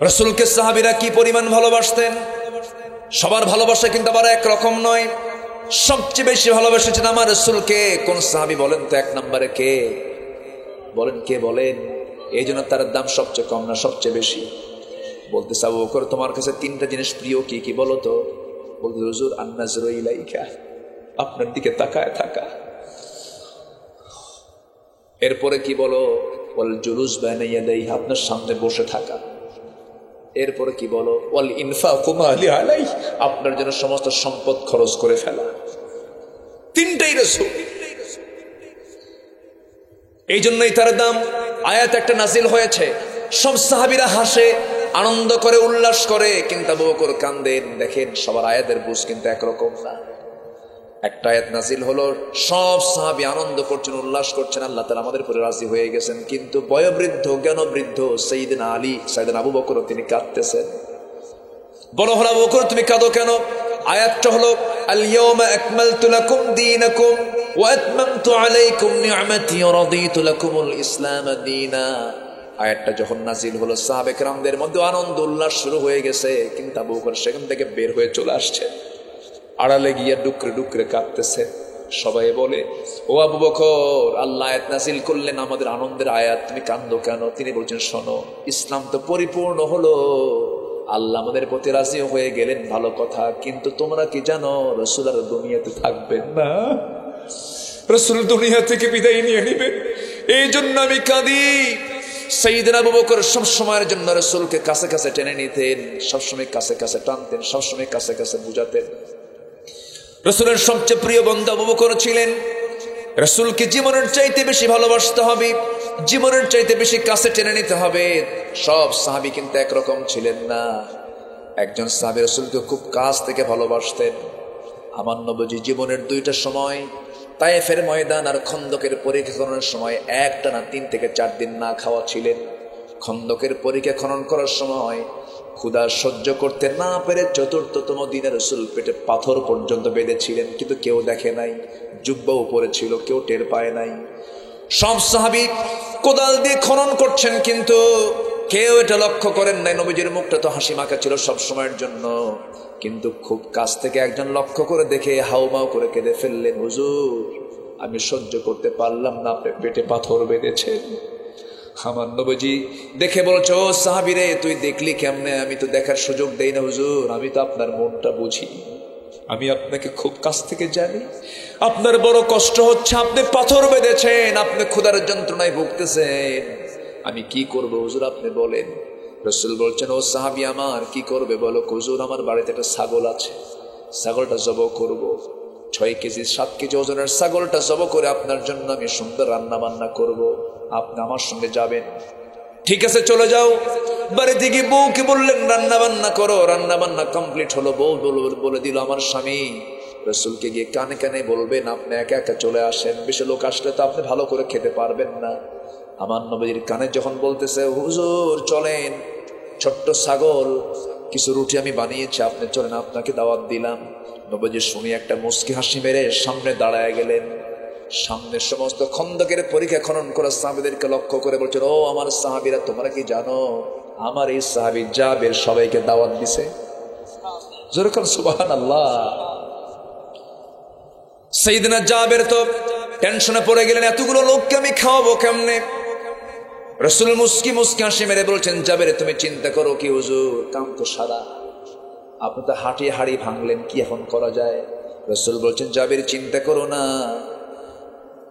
রাসূলকে সাহাবীরা কি পরিমাণ ভালোবাসতেন। সবার ভালোবাসা কিন্তু আবার এক রকম নয়। সবচেয়ে বেশি ভালোবাসেছেন আমার রাসূলকে কোন সাহাবী বলেন তো? এক নম্বরে কে বলেন? কে বলেন? এই জন্য তার দাম সবচেয়ে কম না সবচেয়ে বেশি। বলতেছে আবু বকর তোমার কাছে তিনটা জিনিস প্রিয়, কি কি বলো তো? বলতে হুজুর আন-নাজরু ইলাইকা, আপনার দিকে তাকায় থাকা। এরপরে কি বলো? ওয়াল জুলুস বাইনা ইয়াদাইহি, আপনার সামনে বসে থাকা। এরপরে কি বলো? ওয়াল ইনফাকু মালি আলাই, আপনার জন্য সমস্ত সম্পদ খরচ করে ফেলা। তিনটাই রাসূল। এই জন্যই তার দাম। আয়াত একটা নাজিল হয়েছে, সব সাহাবীরা হাসে, আনন্দ করে, উল্লাস করে, কিন্তু আবু বকর কান্দেন। দেখেন সবার আয়াতের বুঝ কিন্তু একরকম না। একটা আয়াত নাজিল হলো, সব সাহাবী আনন্দ করছেন, উল্লাস করছেন, আল্লাহ তাআলা আমাদের উপরে রাজি হয়ে গেছেন। কিন্তু বয়োবৃদ্ধ জ্ঞানবৃদ্ধ সাইয়েদনা আলী, সাইয়েদনা আবু বকর তিনি কাঁদতেছেন। বড় হলো আবু বকর তুমি কাঁদো কেন? আয়াতটা হলো আল ইয়াউমা আকমালতু লাকুম দীনাকুম ওয়া আতমামতু আলাইকুম নি'মাতি ওয়া রাদিতু লাকুমুল ইসলাম দীনা। আয়াতটা যখন নাজিল হলো সাহাবে কেরামদের মধ্যে আনন্দ উল্লাস শুরু হয়ে গেছে, কিন্তু আবু বকর সেখান থেকে বের হয়ে চলে আসছে, আড়ালে গিয়ে ডুকরে ডুকরে কাঁদতেছে। সবাই বলে ও আবু বকর, আল্লাহ আয়াত নাজিল করলেন আমাদের আনন্দের আয়াত, তুমি কাঁদো কেন? তিনি বলছেন শোনো, ইসলাম তো পরিপূর্ণ হলো, আল্লাহ আমাদের প্রতি রাজি হয়ে গেলেন, ভালো কথা, কিন্তু তোমরা কি জানো রাসূল আর দুনিয়াতে থাকবেন না, রাসূল দুনিয়া থেকে বিদায় নিয়ে নেবেন। এই জন্য আমি কাঁদি। সাইয়েদনা আবু বকর সব সময়ের জন্য রাসূলকে কাছে কাছে টেনে নিতেন, সবসময় কাছে কাছে টানতেন, সবসময় কাছে কাছে বুঝাতেন। রাসূলের সবচেয়ে প্রিয় বন্ধু আবু বকর ছিলেন। রাসূলকে জীবনের চাইতে বেশি ভালোবাসতে হবে, জীবনের চাইতে বেশি কাছে টেনে নিতে হবে। সব সাহাবী কিন্তু একরকম ছিলেন না। একজন সাহাবী রাসূলকে খুব কাছ থেকে ভালোবাসতেন। আমার নবীজি জীবনের দুইটা সময়, তায়েফের ময়দান আর খন্দকের পরীক্ষা খননের সময়, একটানা 3 থেকে 4 দিন না খাওয়া ছিলেন। খন্দকের পরীক্ষা খনন করার সময় ক্ষুধা সহ্য করতে না পেরে চতুর্থতম দিনে রাসূল পেটে পাথর পর্যন্ত বেঁধেছিলেন, কিন্তু কেউ দেখে নাই। জুব্বা উপরে ছিল, কেউ টের পায় নাই। সব সাহাবী কোদাল দিয়ে খনন করছেন, কিন্তু কেউ এটা লক্ষ্য করেন নাই। নবীজির মুখটা তো হাসি মাখা ছিল সব সময়ের জন্য, কিন্তু খুব কাছ থেকে একজন লক্ষ্য করে দেখে হাউমাউ করে কেঁদে ফেললেন, হুজুর আমি সহ্য করতে পারলাম না, আপনি পেটে পাথর বেঁধেছেন। আমার নবীজি দেখে বলছে, ও সাহাবীরে তুই দেখলি কেমনে? আমি তো দেখার সুযোগ দেই না হুজুর, আমি তো আপনার মনটা বুঝি, আমি আপনাকে খুব কাছ থেকে জানি। আপনার বড় কষ্ট হচ্ছে, আপনি পাথর বেঁধেছেন, আপনি ক্ষুধার যন্ত্রণায় ভুগতেছেন, আমি কি করব হুজুর আপনি বলেন। রাসূল বলছেন, ও সাহাবী আমার কি করবে বলো? হুজুর আমার বাড়িতে একটা ছাগল আছে, ছাগলটা জবাই করব, 6 কেজি 7 কেজি ওজনের ছাগলটা জবাই করে আপনার জন্য আমি সুন্দর রান্না বান্না করব, আপনি আমার সঙ্গে যাবেন। ঠিক আছে চলে যাও। বাড়িতে গিয়ে বউকে বললেন রান্না বান্না করো। রান্না বান্না কমপ্লিট হলো, বউ বলে দিল আমার স্বামী রাসূলকে গিয়ে কানে কানে বলবেন আপনি একা একা চলে আসেন, বেশি লোক আসলে তো আপনি ভালো করে খেতে পারবেন না। আমার নবীর কানে যখন বলতেছে, হুজুর চলেন, ছোট্ট ছাগল, কিছু রুটি আমি বানিয়েছি, আপনি চলেন, আপনাকে দাওয়াত দিলাম। নবীজি শুনে একটা মুস্কি হাসি মেরে সামনে দাঁড়ায় গেলেন। সামনে সমস্ত খন্দকের পরীক্ষা খনন করা সাহাবীদেরকে লক্ষ্য করে বলছেন, ও আমার সাহাবীরা তোমরা কি জানো আমার এই সাহাবী জাবের সবাইকে দাওয়াত দিছে? জোরে বলেন সুবহানাল্লাহ। সাইয়েদনা জাবের তো টেনশনে পড়ে গেলেন, এতগুলো লোককে আমি খাওয়াবো কেমনে? রাসূল মুস্কি মুস্কি হাসি মেরে বলছেন, জাবের তুমি চিন্তা করো কি হুজুর, কাম তো সারা, আপনি তো হাঁটিয়ে হাড়ি ভাঙলেন, কি এখন করা যায়? রাসূল বলছেন, জাবের চিন্তা করো না,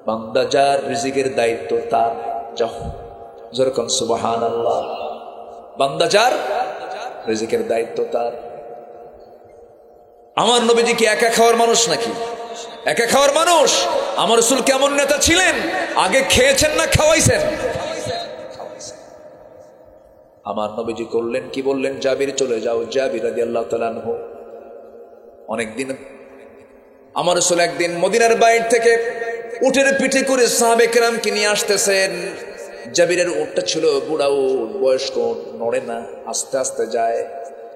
বান্দা যার রিজিকের দায়িত্ব তার, যাও। যেরকম সুবহানাল্লাহ, বান্দা যার রিজিকের দায়িত্ব তার। আমার নবীজি কি একা খাওয়ার মানুষ নাকি? একা খাওয়ার মানুষ? আমার রাসূল কেমন নেতা ছিলেন? আগে খেয়েছেন না খাওয়াইছেন? আমার নবীজি করলেন কি? বললেন জাবির চলে যাও। জাবির রাদিয়াল্লাহু তাআলা আনহু অনেকদিন, আমার রাসূল একদিন মদিনার বাইরে থেকে উটের পিঠে করে সাহাবে কেরামকে নিয়ে আসতেছেন। জাবিরের উটটা ছিল বুড়া উট, বয়স্ক উট, নড়ে না, আস্তে আস্তে যায়।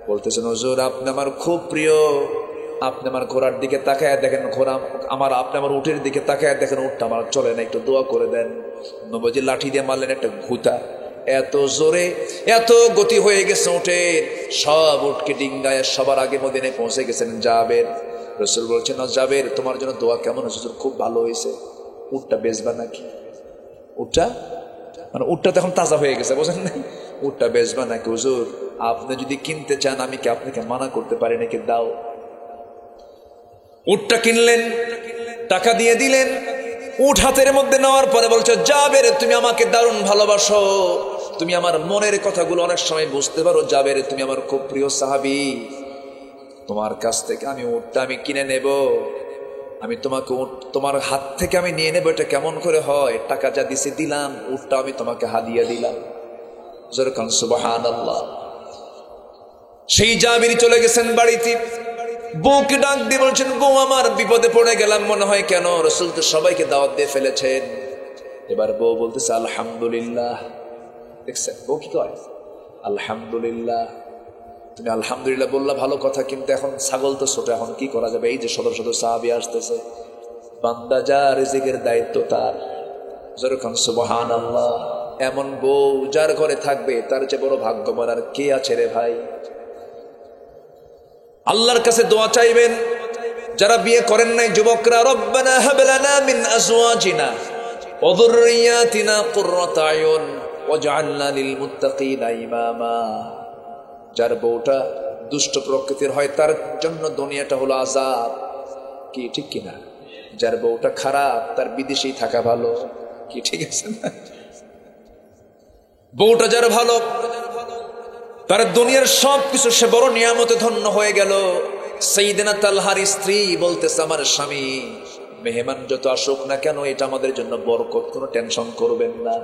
বলতেছেন, হুজুর আপনি আমার খুব প্রিয়, আপনি আমার ঘোড়ার দিকে তাকায় দেখেন, ঘোড়া আমার, আপনি আমার উটের দিকে তাকায় দেখেন, উটটা আমার চলে না, একটু দোয়া করে দেন। নবীজি লাঠি দিয়ে মারলেন একটা ঘুতা, এত জোরে এত গতি হয়ে গেছে উটের, সব উটকে ডিঙ্গায় সবার আগে মদিনায় পৌঁছে গেছেন জাবের। রাসূল বলছেন, না জাবের, তোমার জন্য দোয়া কেমন হয়েছে? খুব ভালো হয়েছে। উটটা বেচবা নাকি? উটটা মানে উটটা তো এখন তাজা হয়ে গেছে, বোঝেন না? উটটা বেচবা নাকি? হুজুর, আপনি যদি কিনতে চান আমি কি আপনাকে মানা করতে পারি নাকি? দাও। উটটা কিনলেন, টাকা দিয়ে দিলেন। উট হাতের মধ্যে নেওয়ার পরে বলছে, জাবের, তুমি আমাকে দারুণ ভালোবাসো, তুমি আমার মনের কথাগুলো অনেক সময় বুঝতে পারো। জাবের, তুমি আমার খুব প্রিয় সাহাবী, তোমার কাছ থেকে আমি উটটা আমি কিনে নেব, আমি তোমাকে উট তোমার হাত থেকে আমি নিয়ে নেবো। এটা কেমন করে হয়? টাকা যা দিছে দিলাম, উটটা আমি তোমাকে হাদিয়া দিলাম। যেরকম সুবহানাল্লাহ। সেই জাবির চলে গেছেন বাড়িতে, বউকে ডাক দিয়ে বলছেন, বউ আমার বিপদে পড়ে গেলাম মনে হয়। কেন? রাসূল তো সবাইকে দাওয়াত দিয়ে ফেলেছেন। এবার বউ বলতেছে, আলহামদুলিল্লাহ। দেখছেন বউ কি কয়? আলহামদুলিল্লাহ। তুমি আলহামদুলিল্লাহ বললা ভালো কথা, কিন্তু এখন ছাগল তো ছোট, এখন কি করা যাবে? এই যে শত শত সাহাবী আসতেছে, বান্দা যা রিজিকের দায়িত্ব তার। যেরকম সুবহানাল্লাহ। এমন বউ যার ঘরে থাকবে তার চেয়ে বড় ভাগ্যবান আর কে আছে রে ভাই? আল্লাহর কাছে দোয়া চাইবেন। যারা বিয়ে করেন নাই যুবকরা, রব্বানা হাব লানা মিন আজওয়াজিনা ওয়া যুররিয়াতিনা কুররাতা আয়ুন ওয়াজআলনা লিল মুত্তাকিনা ইমামা। যার বউটা দুষ্ট প্রকৃতির হয় তার জন্য দুনিয়াটা হলো আযাব, কি ঠিক কিনা? যার বউটা খারাপ তার বিদেশেই থাকা ভালো, কি ঠিক আছে না? বউটা যার ভালো তার দুনিয়ার সবকিছু সে বড় নিয়ামতে ধন্য হয়ে গেল। সাইয়েদনা তালহার স্ত্রী বলতেছে, আমার স্বামী মেহমান যত আসুক না কেন এটা আমাদের জন্য বরকত, কোনো টেনশন করবেন না।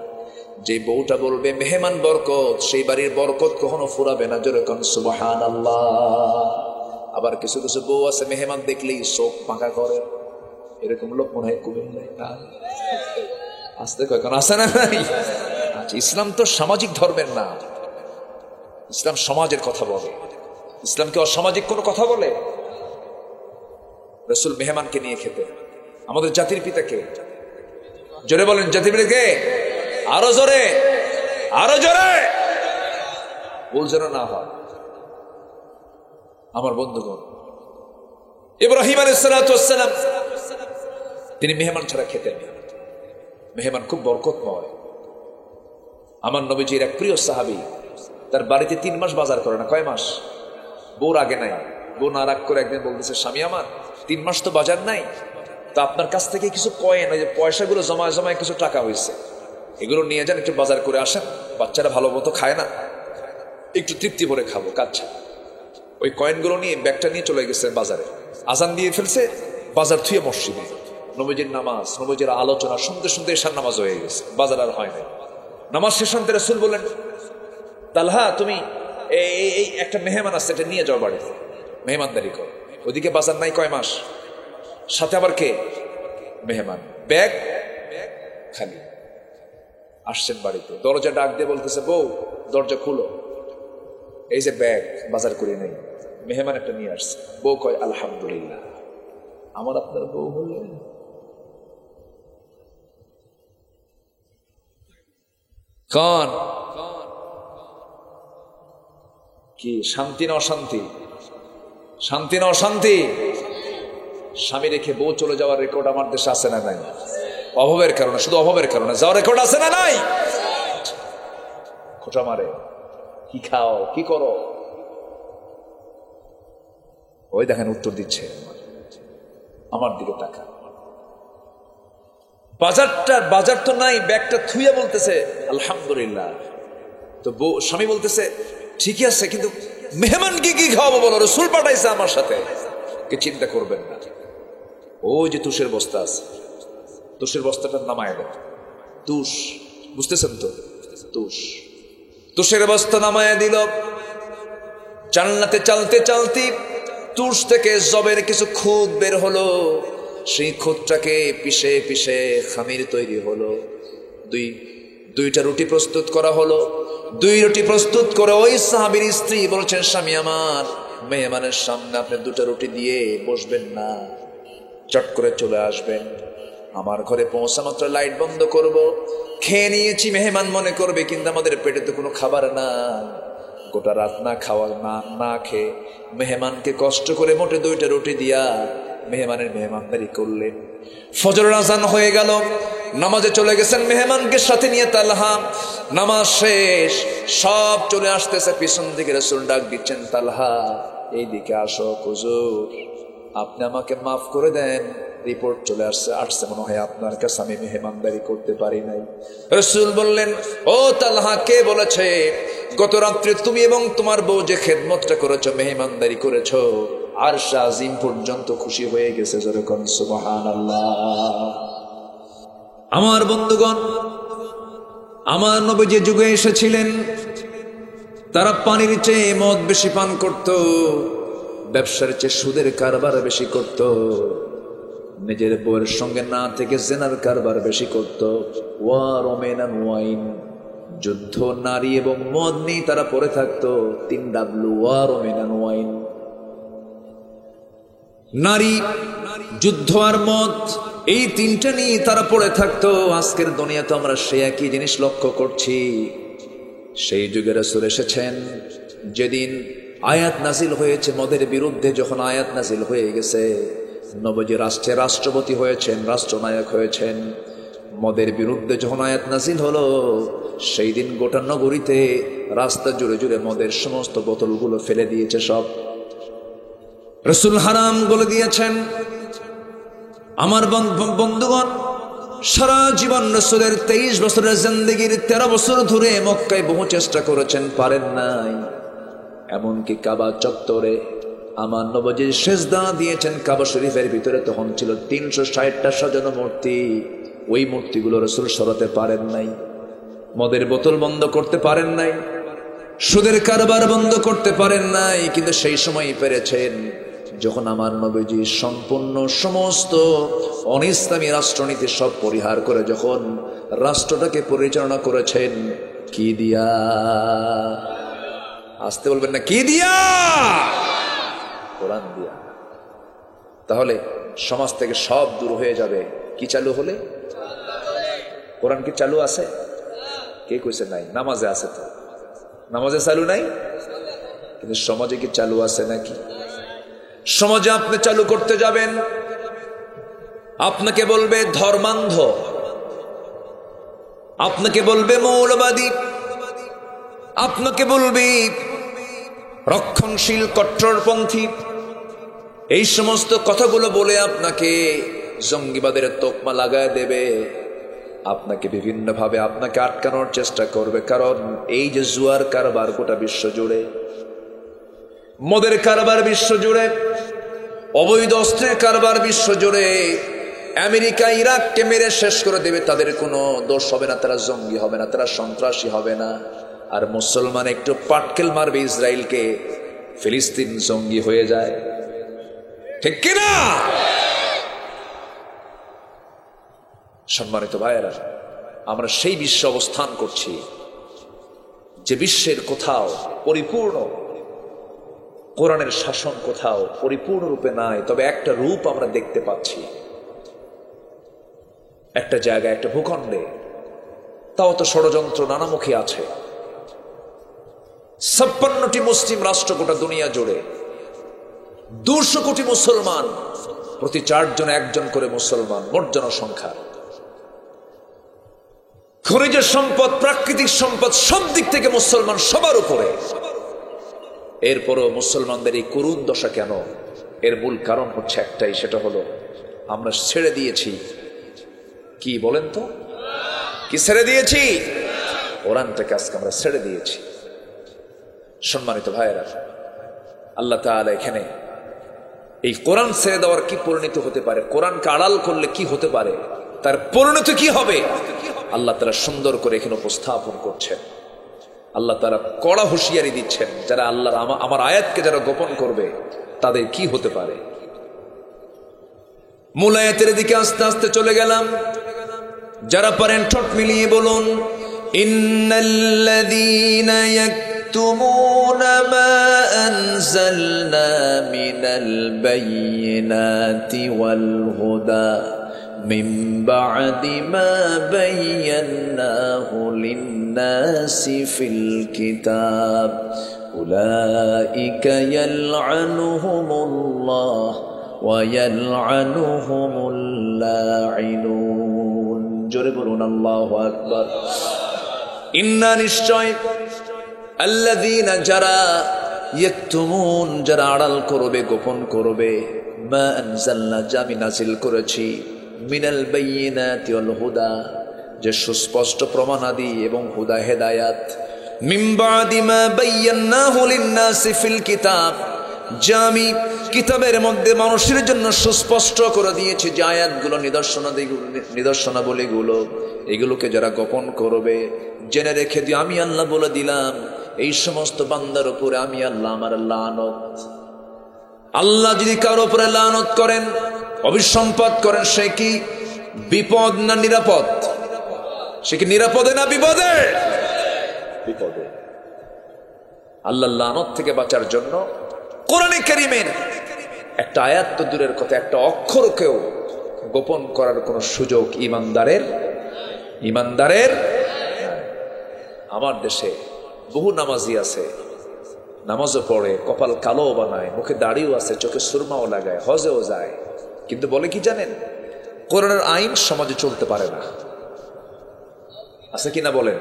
যে বউটা বলবে মেহমান বরকত, সেই বাড়ির বরকত কখনো ফুরাবে না। যেরকম সুবহানাল্লাহ। আবার কিছু কিছু বউ আছে মেহমান দেখলেই চোখ পাকা করে, এরকম লোক মনে হয় কুমিল্লায় না? আসতে কখন আসে না? আচ্ছা, ইসলাম তো সামাজিক ধর্মের না, ইসলাম সমাজের কথা বলে। ইসলাম কি অসামাজিক কোনো কথা বলে? রাসূল মেহমানকে নিয়ে খেতে। আমাদের জাতির পিতাকে, জোরে বলেন, জাতির পিতাকে আরো জোরে, আরো জোরে, ভুল যেন না হয়। আমার বন্ধুগণ, ইব্রাহিম আলাইহিস সালাতু ওয়াস সালাম তিনি মেহমান ছাড়া খেতেন না। মেহমান খুব বরকতময়। আমার নবীজির এক প্রিয় সাহাবী, তার বাড়িতে 3 মাস বাজার করে না। কয় মাস? বউর আগে নাই। বউ না রাগ করে একদিন বলতেছে, স্বামী আমার 3 মাস তো বাজার নাই, তা আপনার কাছ থেকে কিছু কয়েন, ওই যে পয়সাগুলো জমায় জমায় কিছু টাকা হয়েছে, এগুলো নিয়ে যান, একটু বাজার করে আসেন। বাচ্চারা ভালো মতো খায় না, একটু তৃপ্তি ভরে খাবো। কাচ্ছা ওই কয়েনগুলো নিয়ে ব্যাগটা নিয়ে চলে গেছে বাজারে। আজান দিয়ে ফেলছে, বাজার থুয়ে মসজিদে। নবীজির নামাজ, নবীজির আলোচনা শুনতে শুনতে এশার নামাজ হয়ে গেছে, বাজার আর হয় নাই। নামাজ শেষ হতে রাসূল বলেন, তালহা তুমি এই একটা মেহমান আছে, এটা নিয়ে যাও বাড়িতে, মেহমানদারি কর। ওদিকে বাজার নাই কয় মাস, সাথে আবার কে? মেহমান। ব্যাগ খালি। আসছেন বাড়িতে, দরজা ডাক দিয়ে বলতেছে, বউ দরজা খুলো, এই যে ব্যাগ বাজার করে নেই, মেহমান একটা নিয়ে আসছে। বউ কয়, আলহামদুলিল্লাহ, আমার আপনার বউ হলেন। কন কি শান্তি না অশান্তি? শান্তি না অশান্তি? স্বামী রেখে বউ চলে যাওয়ার রেকর্ড আমার দেশে আছে না নাই? অভাবের কারণে, শুধু অভাবের কারণে যাওয়ার রেকর্ড আছে না নাই? খোঁটা মারে, কি খাও, কি করো? ওই দেখেন উত্তর দিচ্ছে, আমার দিকে তাকা। বাজার তো নাই, ব্যাগটা থুইয়া বলতেছে আলহামদুলিল্লাহ। তো স্বামী বলতেছে, ঠিকই আছে, কিন্তু মেহমানকে কি খাওয়াবো বলো? রাসূল পাঠাইছে আমার সাথে। কে চিন্তা করবেন না, ওই যে তুষের বস্তা আছে, তুষের বস্তাটার নামায় দেন। তুষ বুঝতেছেন তো? তুষের বস্তা নামায় দিল। জান্নাতে চালতে চালতে তুষ থেকে জবের কিছু খুদ বের হলো। সেই খুদটাকে পিষে পিষে খামির তৈরি হলো। দুইটা রুটি প্রস্তুত করা হলো। 2 রুটি প্রস্তুত করে ওই সাহাবীর স্ত্রী বলছেন, স্বামী আমার, মেহমানের সামনে আপনি 2টা রুটি দিয়ে বসবেন না, চট করে চলে আসবেন, আমার ঘরে পৌঁছা মাত্র লাইট বন্ধ করব, খেয়ে নিয়েছি মেহমান মনে করবে, কিন্তু আমাদের পেটে তো কোনো খাবার না। গোটা রাত না খাওয়া না খেয়ে মেহমানকে কষ্ট করে মোটে 2টা রুটি দিয়া মেহমানের মেহমানদারি করলেন। ফজরের আজান হয়ে গেল, নামাজে চলে গেছেন মেহমানকে সাথে নিয়ে তালহা। নামাজ শেষ, সব চলে আসতেছে, পিছন দিকে রাসূল ডাক দিচ্ছেন, তালহা এইদিকে আসো, হুজুর আপনি আমাকে মাফ করে দেন, রিপোর্ট চলে আসছে মনে হয় আপনার কাছে আমি মেহমানদারি করতে পারি নাই। রাসূল বললেন, ও তালহা, কে বলেছে গত রাত্রে তুমি এবং তোমার বউ যে খেদমতটা করেছো, মেহমানদারি করেছো, আরশ আজিম পর্যন্ত খুশি হয়ে গেছে। যেরকম সুবহানাল্লাহ। আমার বন্ধুগণ, আমার নবী যে যুগে এসেছিলেন তারা পানির চেয়ে মদ বেশি পান করত, ব্যবসার চেয়ে সুদের কারবার বেশি করত, নিজের বউয়ের সঙ্গে না থেকে জেনার কারবার বেশি করত। ওয়ার ওমেন এন্ড ওয়াইন, যুদ্ধ, নারী এবং মদ নিয়ে তারা পড়ে থাকতো। 3W, war women and wine. নারী, যুদ্ধ আর মদ, এই 3টা নিয়ে তারা পড়ে থাকতো। আজকের দুনিয়াতে আমরা সে একই জিনিস লক্ষ্য করছি। সেই যুগে রাসূল এসেছেন যেদিন আয়াত নাজিল হয়েছে মদের বিরুদ্ধে, যখন আয়াত নাজিল হয়ে গেছে, নবীজি রাষ্ট্রের রাষ্ট্রপতি হয়েছেন, রাষ্ট্রনায়ক হয়েছেন। মদের বিরুদ্ধে যখন আয়াত নাজিল হলো, সেই দিন গোটা নগরীতে রাস্তা জুড়ে জুড়ে মদের সমস্ত বোতলগুলো ফেলে দিয়েছে সব। রাসূল হারাম বলে দিয়েছেন। আমার বন্ধুগণ, সারা জীবন রাসূলের 23 বছরের জিন্দেগির 13 বছর ধরে মক্কায় বহু চেষ্টা করেছেন, পারেন নাই। এমনকি কাবা চত্বরে আমার নবীজি সেজদা দিয়েছেন কাবা শরীফের ভিতরে, তখন ছিল 360টা সাজানো মূর্তি। ওই মূর্তিগুলো রাসূল সরাতে পারেন নাই। মদের বোতল বন্ধ করতে পারেন নাই, সুদের কারবার বন্ধ করতে পারেন নাই, কিন্তু সেই সময়ই পেরেছেন যখন আমার নবীজি সম্পূর্ণ সমস্ত অনিসলামী রাষ্ট্রনীতি সব পরিহার করে যখন রাষ্ট্রটাকে পরিচালনা করেছেন। কি দিয়া? আসতে বলবেন না, কি দিয়া? কোরআন দিয়া। তাহলে সমাজ থেকে সব দূর হয়ে যাবে কি চালু হলে? কোরআন কি চালু আছে? কে কইছে নাই? নামাজে আছে তো, নামাজে চালু নাই, কিন্তু সমাজে কি চালু আছে নাকি? সমাজে আপনি চালু করতে যাবেন, আপনাকে বলবে ধর্মান্ধ, আপনাকে বলবে মৌলবাদী, আপনাকে বলবে রক্ষণশীল কট্টরপন্থী। এই সমস্ত কথাগুলো বলে আপনাকে জঙ্গিবাদের তোকমা লাগায় দেবে, আপনাকে বিভিন্নভাবে আপনাকে আটকানোর চেষ্টা করবে। কারণ এই যে জুয়ার কারবার গোটা বিশ্ব জুড়ে, মদের কারবার বিশ্ব জুড়ে, অবৈধ অস্ত্রের কারবার বিশ্ব জুড়ে, আমেরিকা ইরাককে মেরে শেষ করে দেবে, তাদের কোনো দোষ হবে না, তারা জঙ্গি হবে না, তারা সন্ত্রাসী হবে না। আর মুসলমান একটু পাটকেল মারবে ইসরায়েলকে, ফিলিস্তিন জঙ্গি হয়ে যায়। ঠিক কিনা? সম্মানিত ভাইয়েরা, আমরা সেই বিশ্বে অবস্থান করছি যে বিশ্বের কোথাও পরিপূর্ণ কোরআনের শাসন কোথাও পরিপূর্ণরূপে নাই, তবে একটা রূপ আমরা দেখতে পাচ্ছি। একটা জায়গায়, একটা ভূখণ্ডে, তাও তো ষড়যন্ত্র নানামুখী আছে। 56টি মুসলিম রাষ্ট্র গোটা দুনিয়া জুড়ে, 200 কোটি মুসলমান, প্রতি 4 জন 1 জন করে মুসলমান, মোট জনসংখ্যা। খনিজ সম্পদ, প্রাকৃতিক সম্পদ, সব দিক থেকে মুসলমান সবার উপরে। এরপরও মুসলমানদের এই করুণ দশা কেন? এর মূল কারণ হচ্ছে একটাই, সেটা হলো আমরা ছেড়ে দিয়েছি। কি বলেন তো? কি ছেড়ে দিয়েছি? কোরআনটাকে আজকে আমরা ছেড়ে দিয়েছি। সম্মানিত ভাইয়েরা, আল্লাহ তাআলা এখানে এই কোরআন ছেড়ে দেওয়ার কি পরিণতি হতে পারে, কোরআনকে আড়াল করলে কি হতে পারে, তার পরিণতি কি হবে, আল্লাহ তাআলা সুন্দর করে এখানে উপস্থাপন করছেন। আল্লাহ তাআলা কড়া হুঁশিয়ারি দিচ্ছেন, যারা আল্লাহর আমার আয়াতকে যারা গোপন করবে তাদের কি হতে পারে। মূল আয়াতের দিকে আস্তে আস্তে চলে গেলাম। যারা পারেন ঠোঁট মিলিয়ে বলুন, ইন্নাল্লাযীনা ইয়াকতুমুনা মা আনজালনা মিনাল বায়্যিনাতি ওয়াল হুদা মিন বা'দি মা বায়্যানাহু লিন-নাসি ফিল কিতাব উলাইকা ইয়াল'আনুহুমুল্লাহ ওয়া ইয়াল'আনুহুমুল লা'iনুন। জোরে বলুন আল্লাহু আকবার। ইন্না নিশ্চয় আল্লাযীনা যারা ইয়াকতুমুন যারা আড়াল করবে গোপন করবে মা আনজালনা যা আমি নাযিল করেছি মিনাল বায়্যিনাতি ওয়াল হুদা যে সুস্পষ্ট প্রমাণাদি এবং হুদা হেদায়াত মিন বা'দি মা বায়্যানাহু লিন-নাসি ফিল কিতাব যা আমি কিতাবের মধ্যে মানুষের জন্য সুস্পষ্ট করে দিয়েছি যে আয়াতগুলো নিদর্শনাবলীগুলো এগুলোকে যারা গোপন করবে জেনে রেখে দিয়ে আমি আল্লাহ বলে দিলাম এই সমস্ত বান্দার উপরে আমি আল্লাহ আমার লানত। আল্লাহ যদি কারোর উপরে লানত করেন অভিসম্পাত করেন সে কি বিপদ না নিরাপদ? সে কি নিরাপদে না বিপদে? বিপদে। আল্লাহর লানত থেকে বাঁচার জন্য কোরআনে কারীমের একটা আয়াত তো দূরের কথা একটা অক্ষরকেও গোপন করার কোনো সুযোগ ইমানদারের। আমার দেশে বহু নামাজি আছে, নামাজও পড়ে, কপাল কালো বানায়, মুখে দাড়িও আছে, চোখে সুরমাও লাগায়, হজেও যায়, কিন্তু বলে কি জানেন কোরআনের আইন সমাজে চলতে পারে না। আছে কিনা বলেন?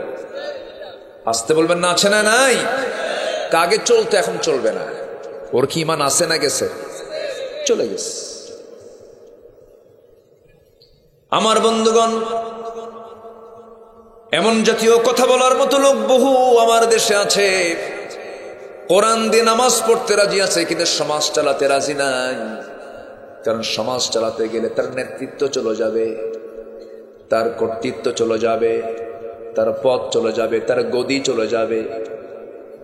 আসতে বলবেন না আছে না নাই? কাগে চলতে এখন চলবে না। ওর কি ইমান আছে না গেছে? চলে গেছে। আমার বন্ধুগণ এমন জাতীয় কথা বলার মতো লোক বহু আমার দেশে আছে, কোরআন দিয়ে নামাজ পড়তে রাজি আছে কিন্তু সমাজ চালাতে রাজি নাই। কারণ সমাজ চালাতে গেলে তার নেতৃত্ব চলে যাবে, তার কর্তৃত্ব চলে যাবে, তার পদ চলে যাবে, তার গদি চলে যাবে।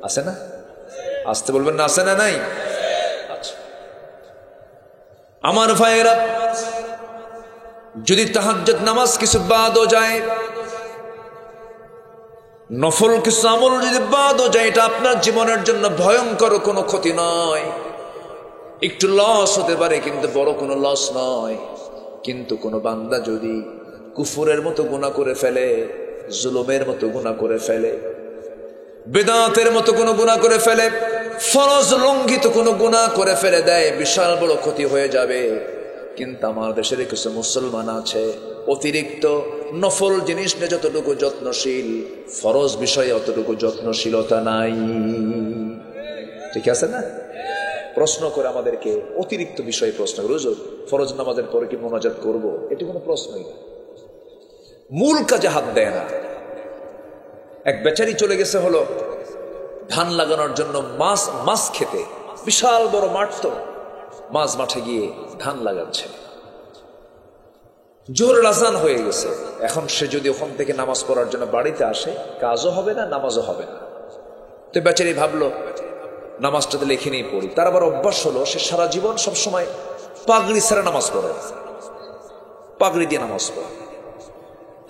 আছে না? আসতে বলবেন না আছে না নাই? আচ্ছা আমার ভাইয়েরা, যদি তাহাজ্জুদ নামাজ কিছু বাদও যায়, নফল কিছু আমল যদি বাদও যায়, এটা আপনার জীবনের জন্য ভয়ঙ্কর কোনো ক্ষতি নয়। একটু লস হতে পারে কিন্তু বড় কোনো লস নয়। কিন্তু কোনো বান্দা যদি কুফুরের মতো গুনাহ করে ফেলে, জুলুমের মতো গুনাহ করে ফেলে, বেদাতের মতো কোনো গুনাহ করে ফেলে, ফরজ লঙ্ঘিত কোনো গুনাহ করে ফেলে দেয়, বিশাল বড় ক্ষতি হয়ে যাবে। কিন্তু আমার দেশের কিছু মুসলমান আছে অতিরিক্ত নফল জিনিস নিয়ে যতটুকু যত্নশীল, ফরজ বিষয়ে অতটুকু যত্নশীলতা নাই। ঠিক আছে না? প্রশ্ন করে আমাদেরকে অতিরিক্ত বিষয়ে প্রশ্ন করে, হুজুর ফরজ নামাজের পরে কি মোনাজাত করব? এটি কোনো প্রশ্নই না। মূল কাজে হাত দেয় না। এক বেচারি চলে গেছে হলো ধান লাগানোর জন্য মাছ খেতে, বিশাল বড় মাঠ, তো মাঠে গিয়ে ধান লাগাচ্ছে। জোহরের আযান হয়ে গেছে। এখন সে যদি ওখান থেকে নামাজ পড়ার জন্য বাড়িতে আসে, কাজও হবে না, নামাজও হবে না। তো বেচারি ভাবলো নামাজটাতে লিখে নিয়ে পড়ি। তার আবার অভ্যাস হলো সে সারা জীবন সবসময় পাগড়ি ছাড়া নামাজ পড়ে, পাগড়ি দিয়ে নামাজ পড়ে।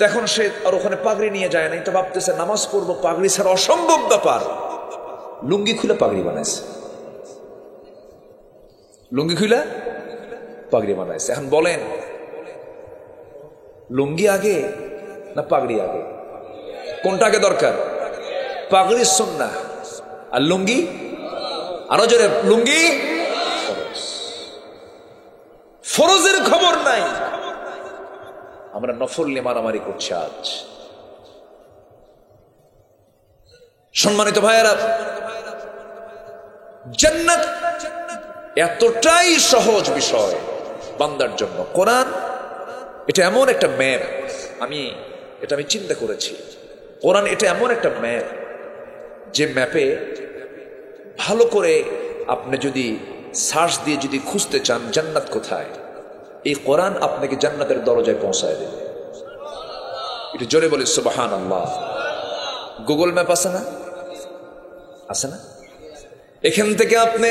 এখন সে আর ওখানে পাগড়ি নিয়ে যায় নাই, তো ভাবতেছে নামাজ পড়বো পাগড়ি ছাড়া অসম্ভব ব্যাপার। লুঙ্গি খুলে পাগড়ি বানাইছে, লুঙ্গি খুলে পাগড়ি বানাইছে। এখন বলেন লুঙ্গি আগে না পাগড়ি আগে? কোনটা আগে দরকার? পাগড়ি সুন্নাহ আর লুঙ্গি, আরো জোরে, লুঙ্গি ফরজের খবর নাই। আমরা নফল নিয়ে মারামারি করছি আজ। সম্মানিত ভাইয়েরা, জান্নাত এতটাই সহজ বিষয় বান্দার জন্য। কোরআন এটা এমন একটা ম্যাপ, আমি চিন্তা করেছি। কোরআন এটা এমন একটা ম্যাপ যে ম্যাপে ভালো করে আপনি যদি সার্চ দিয়ে যদি খুঁজতে চান জান্নাত কোথায়, এই কোরআন আপনাকে জান্নাতের দরজায় পৌঁছায় দেবে। একটু জোরে বলি সুবহানাল্লাহ। গুগল ম্যাপ আছে না? আছে না? এখান থেকে আপনি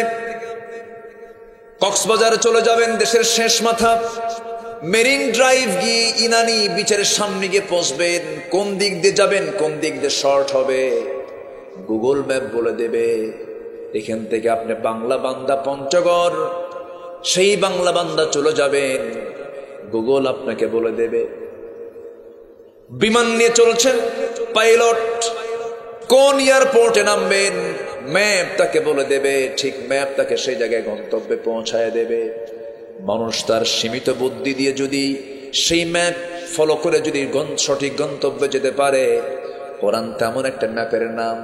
কক্সবাজারে চলে যাবেন, দেশের শেষ মাথা, মেরিন ড্রাইভ গিয়ে ইনানি বিচের সামনে গিয়ে পৌঁছবেন। কোন দিক দিয়ে যাবেন, কোন দিক দিয়ে শর্ট হবে, গুগল ম্যাপ বলে দেবে। এখান থেকে আপনি বাংলা বান্দা পঞ্চগড়, সেই বাংলা বান্দা চলে যাবেন, গুগল আপনাকে বলে দেবে। বিমান নিয়ে চলছেন, পাইলট কোন এয়ারপোর্টে নামবেন, ম্যাপ তাকে বলে দেবে, ঠিক ম্যাপ তাকে সেই জায়গায় গন্তব্যে পৌঁছায় দেবে। মানুষ তার সীমিত বুদ্ধি দিয়ে যদি সেই ম্যাপ ফলো করে যদি সঠিক গন্তব্যে যেতে পারে, কোরআন তেমন একটা ম্যাপের নাম।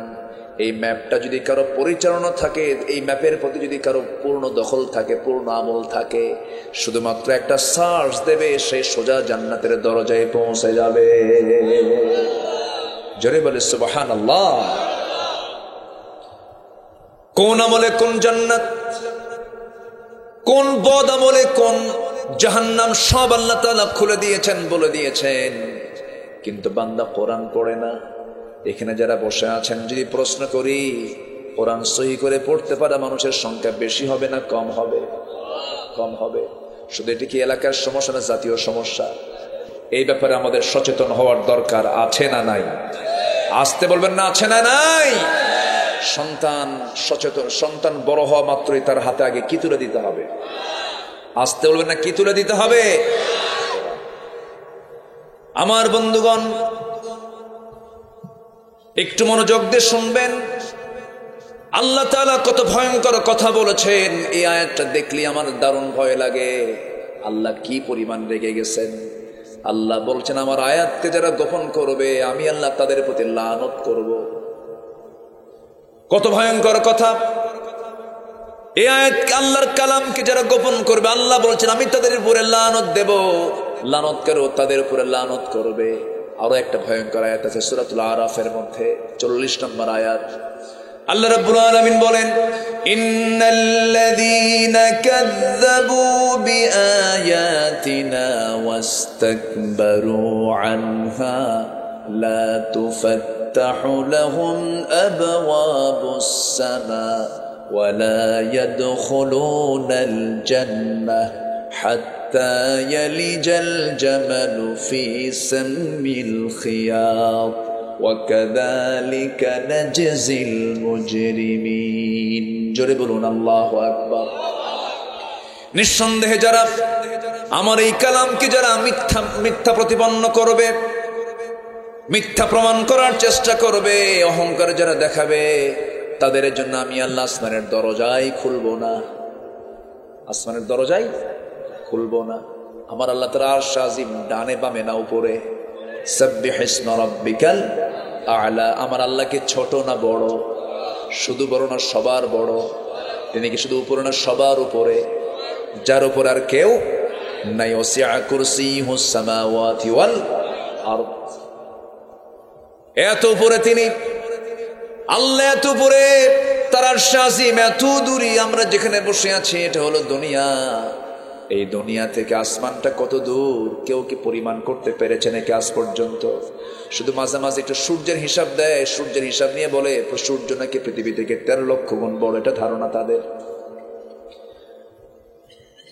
এই ম্যাপটা যদি কারো পরিচালনা থাকে, এই ম্যাপের প্রতি যদি কারো পূর্ণ দখল থাকে, পূর্ণ আমল থাকে, শুধুমাত্র একটা সার্চ দেবে, সে সোজা জান্নাতের দরজায় পৌঁছে যাবে। জোরে বলে সুবহানাল্লাহ। কোন আমলে কোন জান্নাত, কোন বদ আমলে কোন জাহান্নাম, সব আল্লাহ তাআলা খুলে দিয়েছেন, বলে দিয়েছেন। কিন্তু বান্দা কোরআন পড়ে না। এখানে যারা বসে আছেন, যদি প্রশ্ন করি, কোরআন সহি করে পড়তে পারা মানুষের সংখ্যা বেশি হবে না কম হবে? কম হবে। শুধু এটি কি এলাকার সমস্যা না জাতীয় সমস্যা? এই ব্যাপারে আমাদের সচেতন হওয়ার দরকার আছে না নাই? আসতে বলবেন না, আছে না নাই? সন্তান সচেতন, সন্তান বড় হওয়া মাত্রই তার হাতে আগে কি তুলে দিতে হবে? আসতে বলবেন না, কি তুলে দিতে হবে? আমার বন্ধুগণ, একটু মনোযোগ দিয়ে শুনবেন। আল্লাহ তাআলা কত ভয়ঙ্কর কথা বলেছেন। এই আয়াতটা দেখলে আমার দারুণ ভয় লাগে। আল্লাহ কি পরিমাণ রেগে গেছেন। আল্লাহ বলছেন, আমার আয়াতকে যারা গোপন করবে, আমি আল্লাহ তাদের প্রতি লানত করব। কত ভয়ঙ্কর কথা। এই আয়াত, আল্লাহর কালামকে যারা গোপন করবে, আল্লাহ বলছেন আমি তাদের উপরে লানত দেব। লানত করো, তাদের উপরে লানত করবে। আরো একটা ভয়ঙ্কর আয়াত আছে সূরাতুল আরাফের মধ্যে, 40 নম্বর আয়াত। আল্লাহ রাব্বুল আলামিন বলেন, ইন্নাল্লাযীনা কাযযাবু বিআয়াতিনা ওয়াস্তাকবারু আনহা লা তুফাত্তাহু লাহুম আবওয়াবুস সামা ওয়া লা ইয়াদখুলুনাল জান্নাহ হাত্তা ইয়ালিজাল জামালু ফি সামিল খিয়াত ওয়াকাযালিকা নাজজিল মুজরিমিন। জোরে বলুন আল্লাহু আকবার। নিঃসন্দেহে যারা আমার এই কালামকে যারা মিথ্যা প্রতিপন্ন করবে, মিথ্যা প্রমাণ করার চেষ্টা করবে, অহংকার যারা দেখাবে, তাদের জন্য আমি আল্লাহ আসমানের দরজাই খুলবো না। আসমানের দরজাই খুলবো না। আমার আল্লাহ তাআলা আরশ আজিম ডানে বামে না উপরে। সাব্বিহ ইসমা রাব্বিকাল আ'লা। আমার আল্লাহকে ছোট না বড়? শুধু বড় না সবার বড়? তিনি কি শুধু উপরে না সবার উপরে? যার উপর আর কেউ নাই। ওয়াসিআ কুরসিয়ুহুস সামাওয়াতি ওয়াল আরদ। এত উপরে তিনি, আল্লাহ এত উপরে, তার আরশ আজিম এত দূরে। আমরা যেখানে বসে আছি এটা হলো দুনিয়া। এই দুনিয়া থেকে আসমানটা কত দূর কেউ কি পরিমাণ করতে পেরেছে নাকি আজ পর্যন্ত? শুধু মাঝে মাঝে একটু সূর্যের হিসাব দেয়, সূর্যের হিসাব নিয়ে বলে সূর্য নাকি পৃথিবী থেকে 13 লক্ষ গুণ বড়। এটা ধারণা তাদের।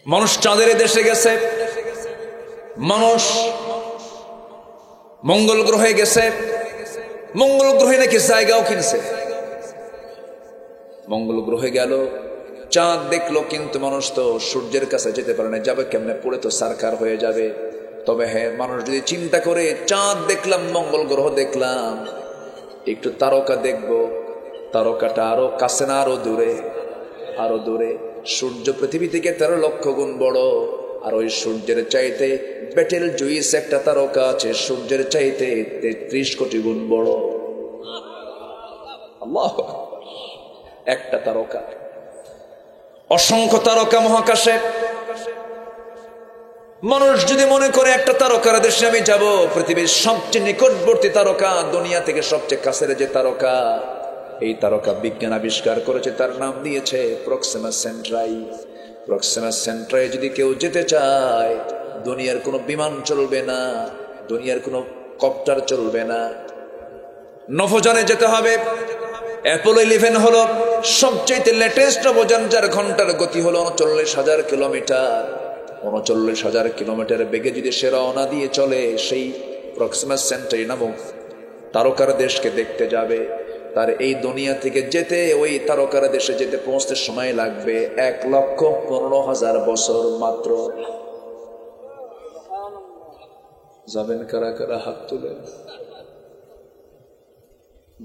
মানুষ চাঁদের দেশে গেছে, মানুষ মঙ্গল গ্রহে গেছে, মঙ্গল গ্রহে নাকি জায়গাও কিনছে। মঙ্গল গ্রহে গেল, চাঁদ দেখলো, কিন্তু মানুষ তো সূর্যের কাছে যেতে পারে না। যাবে কেমনে? পড়ে তো সারকার হয়ে যাবে। তবে হ্যাঁ, মানুষ যদি চিন্তা করে, চাঁদ দেখলাম, মঙ্গল গ্রহ দেখলাম, একটু তারকা দেখব, তারকাটা আরো কাছে না আরো দূরে? আরো দূরে। সূর্য পৃথিবী থেকে 13 লক্ষ গুণ বড়। আর ওই সূর্যের চাইতে বেটেল জুইস একটা তারকা আছে, সূর্যের চাইতে 33 কোটি গুণ বড়। আল্লাহু আকবার। একটা তারকা, অসংখ্য তারকা মহাকাশে। মানুষ যদি মনে করে একটা তারকার দেশে আমি যাব, পৃথিবীর সবচেয়ে নিকটবর্তী তারকা, দুনিয়া থেকে সবচেয়ে কাছের যে তারকা, এই তারকা বিজ্ঞান আবিষ্কার করেছে, তার নাম দিয়েছে প্রক্সিমা সেন্ট্রাই। প্রক্সিমা সেন্ট্রাই যদি কেউ যেতে চায়, দুনিয়ার কোনো বিমান চলবে না, দুনিয়ার কোনো কপ্টার চলবে না, নভোযানে যেতে হবে। অ্যাপোলো 11 হলো সবচেয়ে লেটেস্ট নভোযান, যার ঘন্টার গতি হলো 39,000 কিলোমিটার। 39,000 কিলোমিটার বেগে যদি সে রওনা দিয়ে চলে, সেই প্রক্সিমা সেন্টারি নামক তারকার দেশকে দেখতে যাবে, তার এই দুনিয়া থেকে যেতে, ওই তারকার দেশে যেতে পৌঁছতে সময় লাগবে 1,15,000 বছর মাত্র। যাবেন কারা কারা হাত তুলে?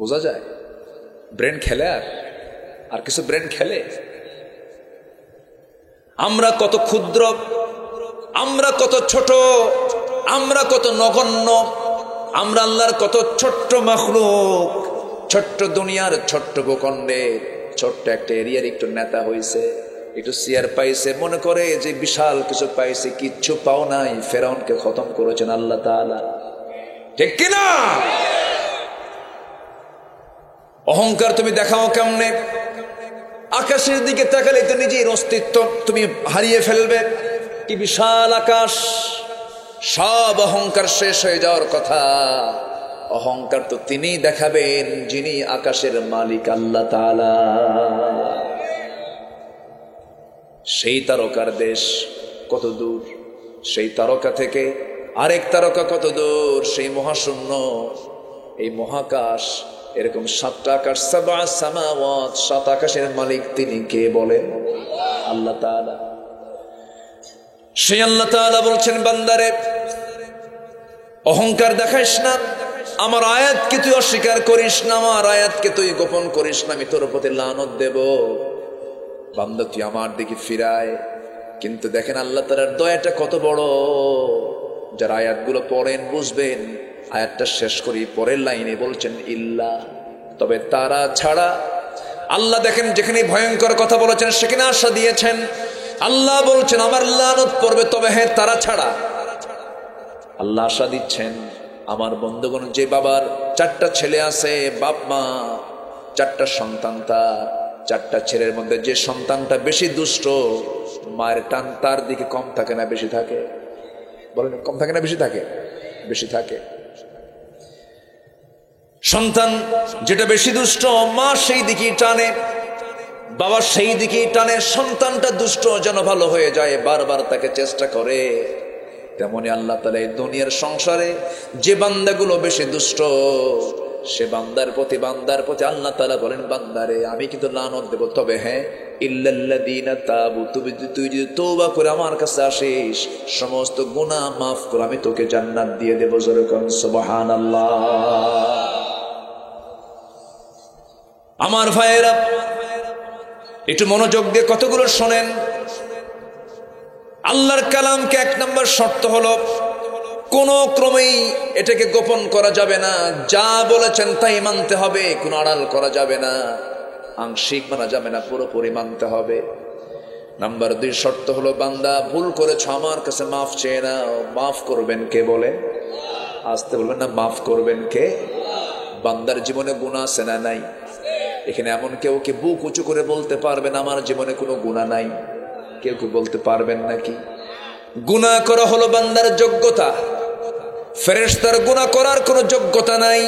বোঝা যায় ব্রেন খেলে, আর কিছু ব্রেন খেলে। আমরা কত ক্ষুদ্র, আমরা কত ছোট, আমরা কত নগণ্য, আমরা আল্লাহর কত ছোট্ট মাখলুক, ছোট্ট দুনিয়ার ছোট্ট ভূখণ্ডে ছোট্ট একটা এরিয়ার একটু নেতা হয়েছে, একটু চেয়ার পাইছে, মনে করে যে বিশাল কিছু পাইছে। কিচ্ছু পাও নাই, ফেরাউনকে খতম করেছেন আল্লাহ তাআলা, ঠিক কিনা? অহংকার তুমি দেখাও কেমনে? আকাশের দিকে তাকালে তো নিজের অস্তিত্ব তুমি হারিয়ে ফেলবে। কি বিশাল আকাশ, সব অহংকার শেষ হয়ে যাওয়ার কথা। অহংকার তো তিনি দেখাবেন যিনি আকাশের মালিক আল্লাহ তাআলা। সেই তারকার দেশ কত দূর, সেই তারকা থেকে আরেক তারকা কত দূর, সেই মহাশূন্য, এই মহাকাশ, এরকম 7টা আকাশ, সাবআ সামাওয়াত, 7 আকাশের মালিক তিনি কে বলেন? আল্লাহ তাআলা। সেই আল্লাহ তাআলা বলছেন, বান্দারে অহংকার দেখাইস না, আমার আয়াতকে তুই অস্বীকার করিস না, আমার আয়াতকে তুই গোপন করিস না, আমি তোর প্রতি লানত দেব। বান্দা তুই আমার দিকে ফিরায়। কিন্তু দেখেন আল্লাহ তাআলার দয়াটা কত বড়। যারা আয়াতগুলো পড়েন বুঝবেন। আয়াতটা শেষ করি, পরের লাইনে বলছেন ইল্লা, তবে তারা ছাড়া। আল্লাহ দেখেন যেখানে ভয়ঙ্কর কথা বলেছেন সেখানে আশা দিয়েছেন। আল্লাহ বলছেন আমার লানত পড়বে, তবে হ্যাঁ তারা ছাড়া। আল্লাহ আশা দিচ্ছেন আমার বন্ধুগণ, যে বাবার 4টা ছেলে আছে, বাপ মা 4টা সন্তান, তার 4টা ছেলের মধ্যে যে সন্তানটা বেশি দুষ্ট, মায়ের টান তার দিকে কম থাকে না বেশি থাকে? বলেন, কম থাকে না বেশি থাকে? বেশি থাকে। সন্তান যেটা বেশি দুষ্ট, মা সেই দিকেই টানে, বাবা সেই দিকেই টানে। সন্তানটা দুষ্ট যেন ভালো হয়ে যায়, বারবার তাকে চেষ্টা করে। তেমনি আল্লাহ তাআলা এই দুনিয়ার সংসারে যে বান্দাগুলো বেশি দুষ্ট, সে বান্দার প্রতি আল্লাহ তাআলা বলেন, বান্দারে আমি কিন্তু লানত দেব, তবে হ্যাঁ ইল্লাল্লাযীনা তাবু, তুই যদি তওবা করে আমার কাছে আসিস, সমস্ত গুনাহ মাফ করে আমি তোকে জান্নাত দিয়ে দেব। জোরে কোন সুবহানাল্লাহ। আমার ভাইয়েরা একটু মনোযোগ দিয়ে কতগুলো শোনেন। আল্লাহর কালামকে 1 নম্বর শর্ত হলো কোনো ক্রমেই এটাকে গোপন করা যাবে না। যা বলেছেন তাই মানতে হবে, কোনো আড়াল করা যাবে না, আংশিক মানা যাবে না, পুরোপুরি মানতে হবে। নাম্বার 2 শর্ত হলো, বান্দা ভুল করেছ, আমার কাছে মাফ চেয়ে নাও। মাফ করবেন কে বলে? আসতে বলবেন না, মাফ করবেন কে? বান্দার জীবনে গুনাহ আছে না নাই? এখানে এমন কেউ কি বুক উঁচু করে বলতে পারবেন আমার জীবনে কোনো গুনাহ নাই? কেউ কি বলতে পারবেন নাকি? গুনাহ করা হলো বান্দার যোগ্যতা, ফেরেশতার গুনাহ করার কোনো যোগ্যতা নাই।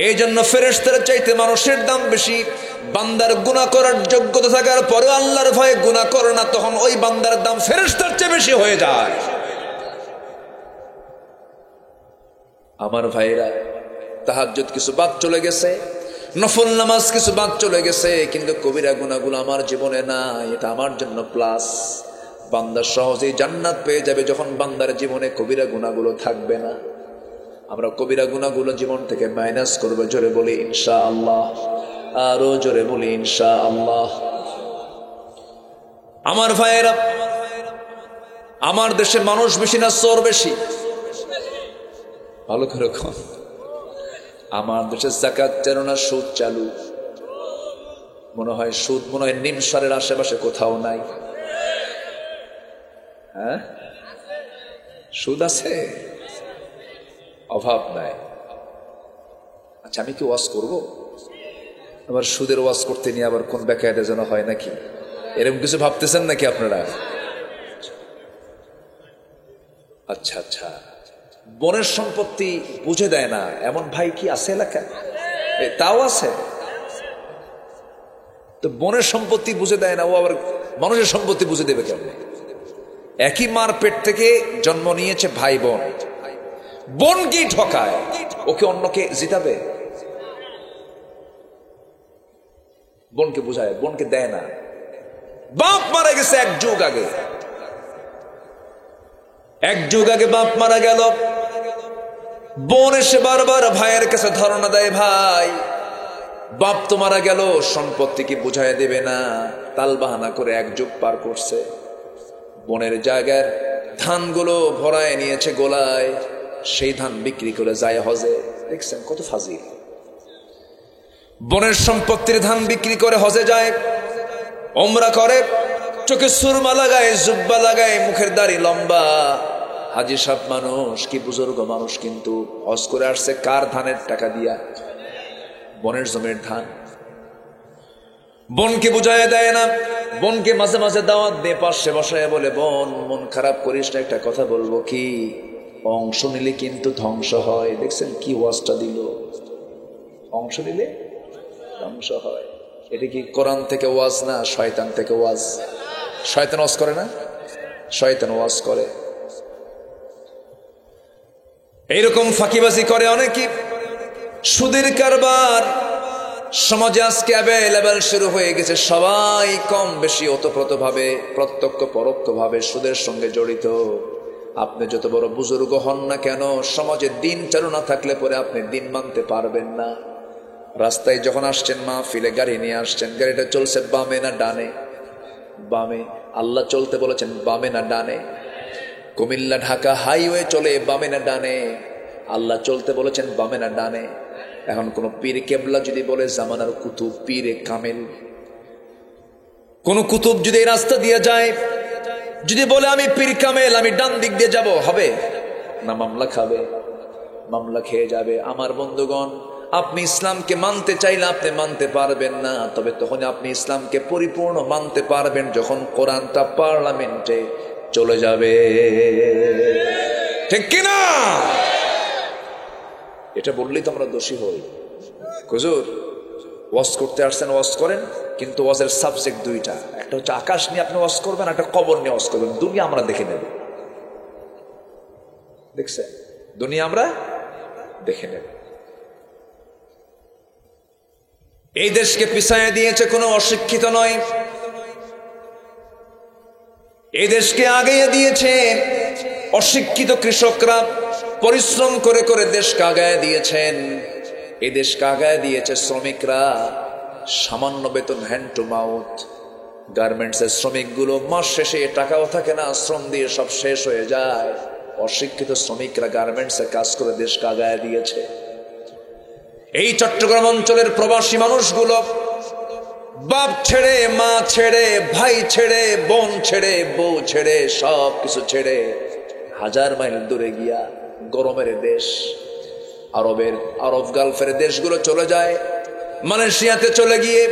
এই জন্য ফেরেশতার চাইতে মানুষের দাম বেশি। বান্দার গুনাহ করার যোগ্যতা থাকার পরে আল্লাহর ভয়ে গুনাহ করে না, তখন ওই বান্দার দাম ফেরেশতার চেয়ে বেশি হয়ে যায়। আমার ভাইরা, তাহাজ্জুদ কিছু বাদ চলে গেছে, নফল নামাজ কিছু বাদ চলে গেছে, কিন্তু কবিরা গুনাহগুলো আমার জীবনে নাই। এটা আমার জন্য প্লাস। বান্দা সহজেই জান্নাত পেয়ে যাবে যখন বান্দার জীবনে কবিরা গুনাহগুলো থাকবে না। আমরা কবিরা গুনাহগুলো জীবন থেকে মাইনাস করবো। জোরে বলি ইনশাআল্লাহ, আরো জোরে বলি ইনশাআল্লাহ। আমার ভাইয়েরা, আমার দেশে মানুষ বেশি না চোর বেশি? ভালো করে কম। আমার দেশে যাকাত চালু না সুদ চালু? মনে হয় সুদ মনে হয় নিমসারের আশেপাশে কোথাও নাই। হ্যাঁ, সুদ আছে, অভাব নাই। আচ্ছা, আমি কি ওয়াজ করবো? আবার সুদের ওয়াজ করতে নিয়ে আবার কোন ব্যাখ্যাটা যেন হয় নাকি? এরকম কিছু ভাবতেছেন নাকি আপনারা? আচ্ছা আচ্ছা, বনের সম্পত্তি বুঝে দেয় না এমন ভাই কি আছে এলাকায়? তাও আছে। তো বনের সম্পত্তি বুঝে দেয় না, ও আবার মানুষের সম্পত্তি বুঝে দেবে কেমন? একই মার পেট থেকে জন্ম নিয়েছে ভাই বোন, বোনকেই ঠকায়, ওকে অন্যকে জিতাবে? বোনকে বুঝায়, বোনকে দেয় না। বাপ মারা গেছে 1 যুগ আগে, 1 যুগ আগে বাপ মারা গেল, বোন এসে বারবার ভাইয়ের কাছে ধারণা দেয়, ভাই বাপ তো মারা গেল, সম্পত্তি কি বুঝাই দেবে না? তাল বাহানা করে এক যুগ পার করছে। বোনের জায়গার ধানগুলো ভরায় নিয়েছে গোলায়, সেই ধান বিক্রি করে যায় হজে। দেখছেন কত ফাজিল। বোনের সম্পত্তির ধান বিক্রি করে হজে যায়, ওমরা করে, চোখে সুরমা লাগায়, জুব্বা লাগায়, মুখের দাড়ি লম্বা, হাজি সাহেব মানুষ, কি বুজুর্গ মানুষ, কিন্তু হজ করে আসছে কার ধানের টাকা দিয়া? বোনের জমির ধান। বোনকে বুঝায় দেয় না, বোনকে মাঝে মাঝে দাওয়াত দিয়ে পাশে বসায় বলে, বোন মন খারাপ করিস না, একটা কথা বলবো কি, অংশ নিলে কিন্তু ধ্বংস হয়। দেখছেন কি ওয়াজটা দিল, অংশ নিলে ধ্বংস হয়। এটা কি কোরআন থেকে ওয়াজ না শয়তান থেকে ওয়াজ? শয়তান ওয়াজ করে না? শয়তান ওয়াজ করে। এইরকম ফাঁকিবাজি করে অনেকে। সুদের কারবার সমাজে আজকে অ্যাভেলেবেল শুরু হয়ে গেছে। সবাই কম বেশি ওতপ্রোত ভাবে, প্রত্যক্ষ পরোক্ষ ভাবে সুদের সঙ্গে জড়িত। আপনি যত বড় বুজুর্গ হন না কেন, সমাজে দিন চালু না থাকলে পরে আপনি দিন মানতে পারবেন না। রাস্তায় যখন আসছেন, মাহফিলে গাড়ি নিয়ে আসছেন, গাড়িটা চলছে বামে না ডানে? বামে। আল্লাহ চলতে বলেছেন বামে না ডানে? কুমিল্লা ঢাকা হাইওয়ে চলে বামে না ডানে? আল্লাহ চলতে বলেছেন বামে না ডানে? এখন কোন পীর কেবলা যদি বলে, জামানার কুতুব পীরে কামেল, কোন কুতুব যদি এই রাস্তা দিয়ে যায়, যদি বলে আমি পীর কামেল, আমি ডান দিক দিয়ে যাব, হবে না? মামলা খাবে, মামলা খেয়ে যাবে। আমার বন্ধুগণ, আপনি ইসলামকে মানতে চাইলে আপনি মানতে পারবেন না, তবে তখন আপনি ইসলামকে পরিপূর্ণ মানতে পারবেন যখন কোরআনটা পার্লামেন্টে চলে যাবে। ঠিক কিনা? এটা বললেই তো আমরা দোষী হই। হুজুর ওয়াজ করতে আসছেন, ওয়াজ করেন, কিন্তু ওয়াজের সাবজেক্ট দুইটা, একটা হচ্ছে আকাশ নিয়ে আপনি ওয়াজ করবেন, একটা কবর নিয়ে ওয়াজ করবেন। দুনিয়া আমরা দেখে নেব। দেখছেন, দুনিয়া আমরা দেখে নেব। এই দেশকে পিছায় দিয়েছে কোনো অশিক্ষিত নয়, এই দেশকে আগিয়ে দিয়েছে অশিক্ষিত কৃষকরা। পরিশ্রম করে করে দেশকে আগায় দিয়েছেন। এই দেশকে আগায় দিয়েছে শ্রমিকরা, সামান্য বেতন, হ্যান্ড টু মাউথ। গার্মেন্টসের শ্রমিকগুলো মাস শেষে টাকাও থাকে না, শ্রম দিয়ে সব শেষ হয়ে যায়। অশিক্ষিত শ্রমিকরা গার্মেন্টসে কাজ করে দেশকে আগায় দিয়েছে। এই চট্টগ্রাম অঞ্চলের প্রবাসী মানুষগুলো বাপ ছেড়ে, মা ছেড়ে, ভাই ছেড়ে, বোন ছেড়ে, বউ ছেড়ে, সব কিছু ছেড়ে হাজার মাইল দূরে গিয়া গরমের দেশ, আরব গালফের দেশগুলো চলে যায়। মালয়েশিয়াতে চলে গিয়ে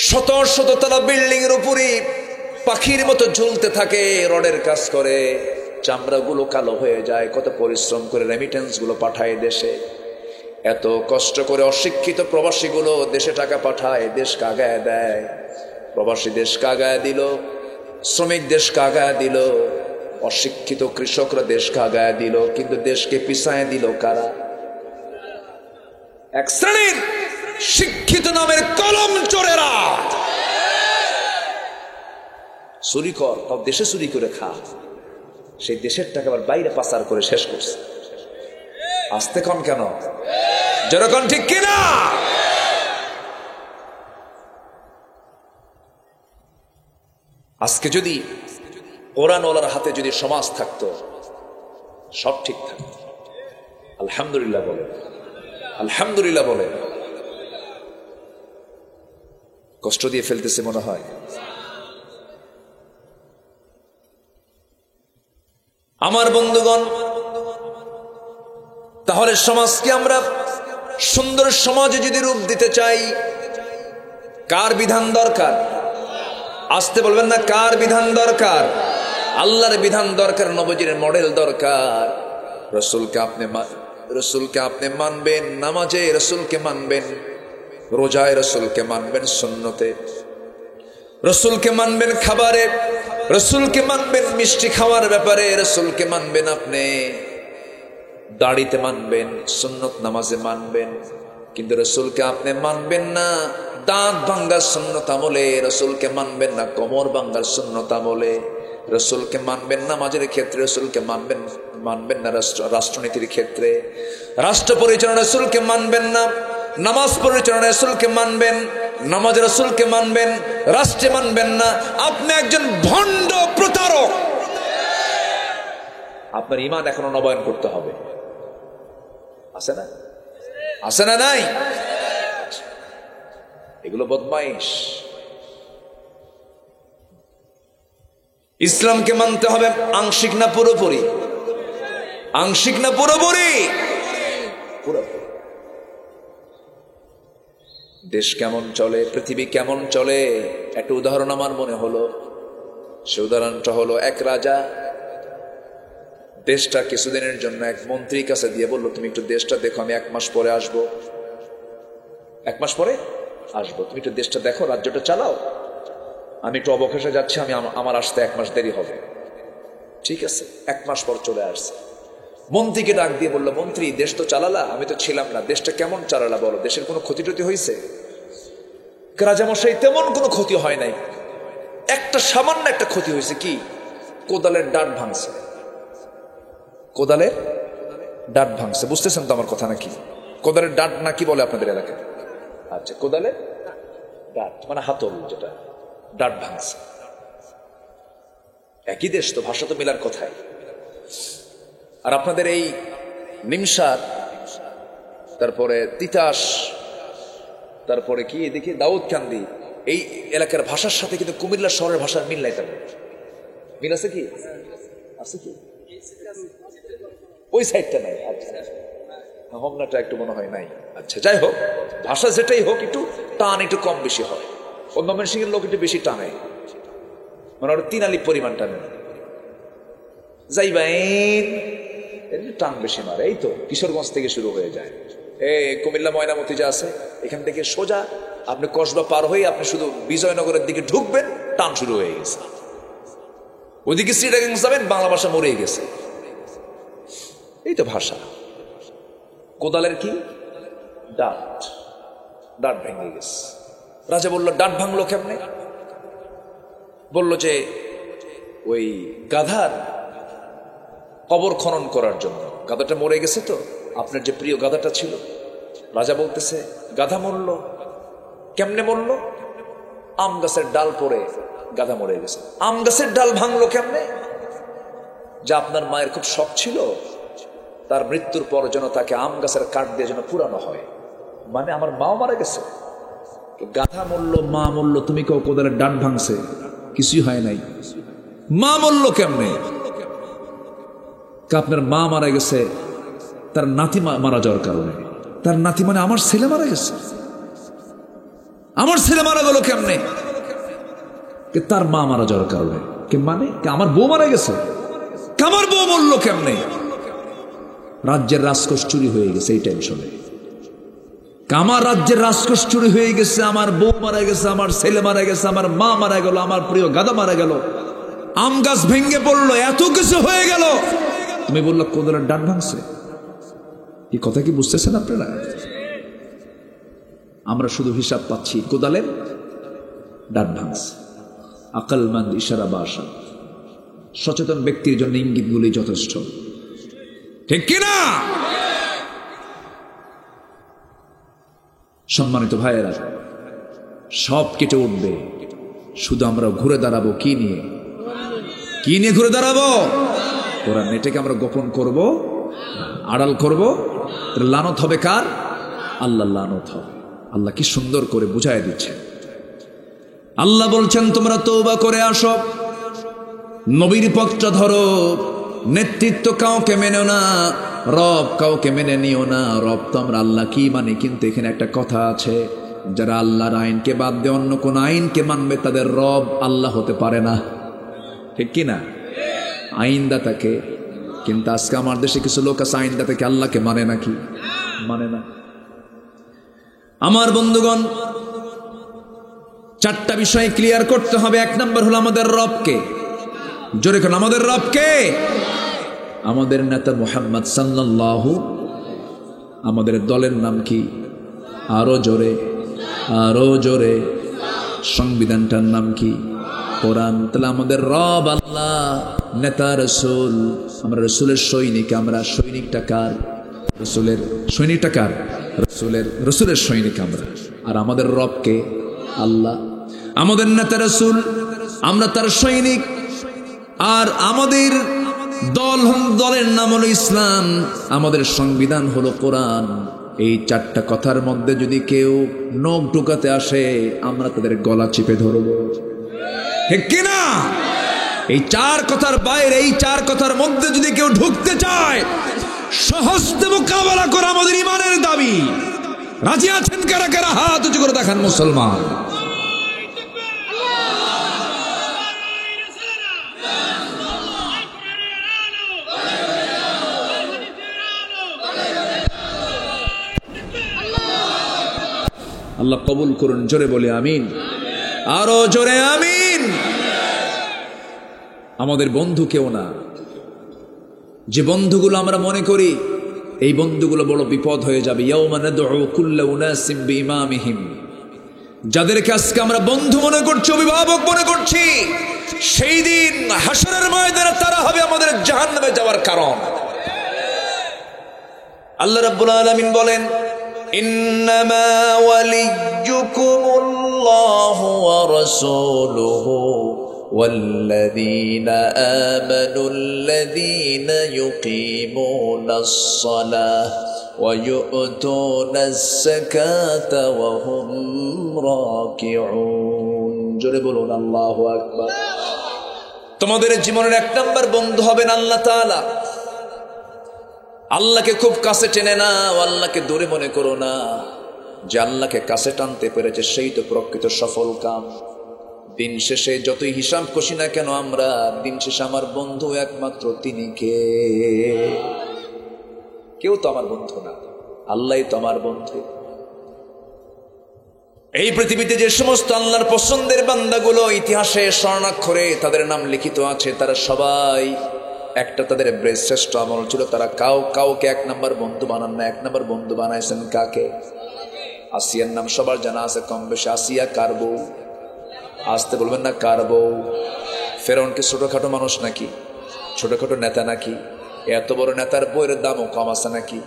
শত শত তালা বিল্ডিং এর উপরই পাখির মতো ঝুলতে থাকে, রডের কাজ করে, চামড়াগুলো কালো হয়ে যায়। কত পরিশ্রম করে রেমিটেন্স গুলো পাঠায় দেশে। এত কষ্ট করে অশিক্ষিত প্রবাসী গুলো দেশে টাকা পাঠায়, দেশ কাগায় দেয়। প্রবাসী দেশ কাগায় দিল, শ্রমিক দেশ কাগায় দিল, অশিক্ষিত কৃষকরা দেশ কাগায় দিল, কিন্তু দেশকে পিছায় দিল কারা? এক শ্রেণীর শিক্ষিত নামের কলম চোরেরা। চুরি কর, তাও দেশে চুরি করে খা, সেই দেশের টাকা আবার বাইরে পাচার করে শেষ করছে। আসতে কম কেন? যেরকম ঠিক কিনা? আজকে যদি কোরআনওয়ালার হাতে যদি সমাজ থাকতো, সব ঠিক থাকতো। আলহামদুলিল্লাহ বলে, আলহামদুলিল্লাহ বলে। কষ্ট দিয়ে ফেলতেছে মনে হয়। আমার বন্ধুগণ, তাহলে সমাজকে আমরা সুন্দর সমাজে যদি রূপ দিতে চাই, কার বিধান দরকার? আসতে বলবেন না, কার বিধান দরকার? আল্লাহর বিধান দরকার, নবীজির মডেল দরকার। রসুলকে আপনি মানবেন, নামাজে রসুলকে মানবেন, রোজায় রসুলকে মানবেন, সুন্নতে রসুলকে মানবেন, খাবারে রসুলকে মানবেন, মিষ্টি খাওয়ার ব্যাপারে রসুলকে মানবেন, আপনি দাড়িতে মানবেন, সুন্নত নামাজে মানবেন। কিন্তু রসুলকে আপনি মানবেন না দাঁত ভাঙ্গার সুন্নত আমলে, রসুলকে মানবেন না কোমর ভাঙ্গার সুন্নত আমলে, রসুলকে মানবেন নামাজের ক্ষেত্রে, রসুলকে মানবেন মানবেন না রাষ্ট্রনীতির ক্ষেত্রে, রাষ্ট্র পরিচালনা রাসূলকে মানবেন না, নামাজ পরিচালনা রাসূলকে মানবেন, নামাজ রাসূলকে মানবেন, রাষ্ট্রে মানবেন না, আপনি একজন ভণ্ড প্রতারক। আপনার ঈমান এখনো নবায়ন করতে হবে। আছে না? আছে না? নাই? এগুলো বদমাইশ। ইসলামকে মানতে হবে আংশিক না পুরোপুরি? আংশিক না পুরোপুরি? পুরোপুরি। দেশ কেমন চলে, পৃথিবী কেমন চলে, একটা উদাহরণ আমার মনে হলো। সে উদাহরণটা হলো, এক রাজা দেশটা কিছুদিনের জন্য এক মন্ত্রীর কাছে দিয়ে বললো, তুমি একটু দেশটা দেখো, আমি 1 মাস পরে আসবো। 1 মাস পরে আসবো, তুমি একটু দেশটা দেখো, রাজ্যটা চালাও, আমি একটু অবকাশে যাচ্ছি, আমার আসতে 1 মাস দেরি হবে। ঠিক আছে, 1 মাস পর চলে আসছে। মন্ত্রীকে ডাক দিয়ে বললো, মন্ত্রী দেশ তো চালালা, আমি তো ছিলাম না, দেশটা কেমন চালালা বলো, দেশের কোনো ক্ষতি টতি হয়েছে? রাজামশাই, তেমন কোনো ক্ষতি হয় নাই, একটা সামান্য একটা ক্ষতি হয়েছে। কি? কোদালের ডাট ভাঙছে। কোদালের ডাট ভাঙছে, বুঝতেছেন তো আমার কথা নাকি? কোদালের ডাট না কি বলে আপনাদের এলাকায়? আচ্ছা, কোদালের ডাট মানে হাতল, যেটা ডাট ভাঙছে। একই দেশ তো, ভাষা তো মিলার কথাই। আর আপনাদের এই নিমসার, তারপরে তিতাস, তারপরে কি এদিকে দাউদকান্দি, এই এলাকার ভাষার সাথে কিন্তু কুমিল্লা শহরের ভাষার মিল নাই। তেমন মিল আছে কি? আছে কি? ওই সাইডটা নাই। আচ্ছা, হোমনাটা একটু মনে হয় নাই। আচ্ছা, যাই হোক, ভাষা যেটাই হোক, একটু টান একটু কম বেশি হয়। অন্য ময়মনসিংহের লোক একটু বেশি টানে, মানে ওরা 3 আলিফ পরিমাণ টানে, যাইবেন টান বেশি মারে। এই তো কিশোরগঞ্জ থেকে শুরু হয়ে যায়, কুমিল্লা ময়নামতি যা আছে, এখান থেকে সোজা আপনি কসবা পার হয়ে আপনি শুধু বিজয়নগরের দিকে ঢুকবেন, টান শুরু হয়ে গেছে। ওইদিকে শ্রীডাঙ্গা যাবেন, বাংলা ভাষা মরে গেছে। এই তো ভাষা। কোদালের কি? ডাট। ডাট ভেঙে গেছে। রাজা বলল, ডাট ভাঙলো কেমনে? বলল যে ওই গাধার কবর খনন করার জন্য, গাধাটা মরে গেছে তো, আপনার যে প্রিয় গাধাটা ছিল। রাজা বলতেছে, গাধা মরলো কেমনে? মরলো, আম গাছের ডাল পড়ে গাধা মরে গেছে। আম গাছের ডাল ভাঙলো কেমনে? যা আপনার মায়ের খুব শখ ছিল, তার মৃত্যুর পর যেন তাকে আম গাছের কাঠ দিয়ে যেন পুরানো হয়, মানে আমার মাও মারা গেছে। গাধা মরলো, মা মরলো, তুমি কেউ কোদালের ডান ভাঙছে, কিছুই হয় নাই। মা মরলো কেমনে? আপনার মা মারা গেছে তার নাতি মারা যাওয়ার কারণে। তার নাতি মানে আমার ছেলে মারা গেছে। আমার ছেলে মারা গেল কেমনে? তার মা মারা যাওয়ার কারণে। মানে আমার বউ মারা গেছে, আমার বউ মরলো কেমনে? রাজ্যের রাজকোষ চুরি হয়ে গেছে এই টেনশনে। আমার রাজ্যের রাজকোষ চুরি হয়ে গেছে, আমার বউ মারা গেছে, আমার ছেলে মারা গেছে, আমার মা মারা গেল, আমার প্রিয় গাধা মারা গেল, আম গাছ ভেঙে পড়লো, এত কিছু হয়ে গেল। তুমি বললো কোদালের ডান ভাঙছে। এই কথা কি বুঝতেছেন আপনারা? আমরা শুধু হিসাব পাচ্ছি, কোদালের ডান ভাঙছে। আকলমন্দ ইশারা বাসা, সচেতন ব্যক্তির জন্য ইঙ্গিতগুলি যথেষ্ট, ঠিক কিনা? সম্মানিত ভাইয়েরা, সব কেটে উঠবে, শুধু আমরা ঘুরে দাঁড়াবো কি নিয়ে? কি নিয়ে ঘুরে দাঁড়াবো? ওরা নেটেকে আমরা গোপন করব, আড়াল করব, লানত হবে কার? আল্লাহ লানত হবে। আল্লাহ কি সুন্দর করে বুঝায় দিচ্ছে। আল্লাহ বলছেন, তোমরা তওবা করে আসো, নবীর পথটা ধরো, নেতৃত্ব কাউকে মেনে না, রব কাউকে মেনে নিও না। রব তো আমরা আল্লাহ কি মানে, কিন্তু এখানে একটা কথা আছে, যারা আল্লাহর আইনকে বাদ দিয়ে অন্য কোন আইনকে মানবে তাদের রব আল্লাহ হতে পারে না, ঠিক কিনা? আইনদাতাকে। কিন্তু আজকে আমার দেশে কিছু লোক আছে আইনদাতাকে আল্লাহকে মানে নাকি? মানে না। আমার বন্ধুগণ, 4টা বিষয় ক্লিয়ার করতে হবে। 1 নম্বর হলো আমাদের রবকে। জোরে কোন আমাদের রবকে? আমাদের নেতা মুহাম্মদ সাল্লাল্লাহু। আমাদের দলের নাম কি? আরো জোরে, আরো জোরে। সংবিধানটার নাম কি? কোরআন। তাহলে আমাদের রব আল্লাহ, নেতা রসুল, আমরা রসুলের সৈনিক। আমরা সৈনিকটা কার? রসুলের। সৈনিকটা কার? রসুলের সৈনিক আমরা। আর আমাদের রবকে আল্লাহ, আমাদের নেতা রসুল, আমরা তার সৈনিক। আর আমাদের দলের নাম হলো ইসলাম, আমাদের সংবিধান হলো কোরআন। এই চারটা কথার মধ্যে যদি কেউ নখ ঢুকাতে আসে, আমরা তাদের গলা চিপে ধরবো, ঠিক কিনা? এই চার কথার বাইরে, এই চার কথার মধ্যে যদি কেউ ঢুকতে চায়, সহস্তে মোকাবেলা করা আমাদের ইমানের দাবি। রাজি আছেন কারা কারা? হাত উঁচু করে দেখান মুসলমান। আল্লাহ কবুল করুন। জোরে বলে আমিন, আরো জোরে আমিন। আমাদের বন্ধু কেউ না। যে বন্ধুগুলো আমরা মনে করি এই বন্ধুগুলো বড় বিপদ হয়ে যাবে। ইয়াউমা নাদউ কুল্লা উনাসিম বিইমামিহিম, যাদেরকে আজকে আমরা বন্ধু মনে করছি, অভিভাবক মনে করছি, সেই দিন হাসরের ময়দানে তারা হবে আমাদের জাহান্নামে যাওয়ার কারণ। আল্লাহ রাব্বুল আলামিন বলেন, ইন্নামা ওয়ালিয়্যুকুমুল্লাহু ওয়া রাসূলুহু والذين آمنوا الذين يقيمون الصلاة ويؤتون الزكاة وهم راكعون। জোরে বলুন আল্লাহু আকবার। তোমাদের জীবনের এক নাম্বার বন্ধু হবেন আল্লাহ তাআলা। আল্লাহকে খুব কাছে টেনে না, আল্লাহকে দূরে মনে করো না। যে আল্লাহকে কাছে টানতে পেরেছে সেই তো প্রকৃত সফল কাম। দিন শেষে যতই হিসাব কষি না কেন আমরা, দিন শেষে আমার বন্ধু একমাত্র তিনি কে? কেউ তো আমার বন্ধু না, আল্লাহই তো আমার বন্ধু। এই পৃথিবীতে যে সমস্ত আল্লাহর পছন্দের বান্দাগুলো ইতিহাসে স্বর্ণাক্ষরে তাদের নাম লিখিত আছে, তারা সবাই একটা তাদের শ্রেষ্ঠ আমল ছিল, তারা কাউকে এক নাম্বার বন্ধু বানান না। এক নাম্বার বন্ধু বানাইছেন কাকে? আসিয়ার নাম সবার জানা আছে কম বেশি। আসিয়া কার বউ? আসতে বলবেন না, কার বউ? ফেরাউন কি ছোটখাটো মানুষ নাকি? ছোটখাটো নেতা নাকি? এত বড় নেতার বইয়ের দামও কম আছে নাকি?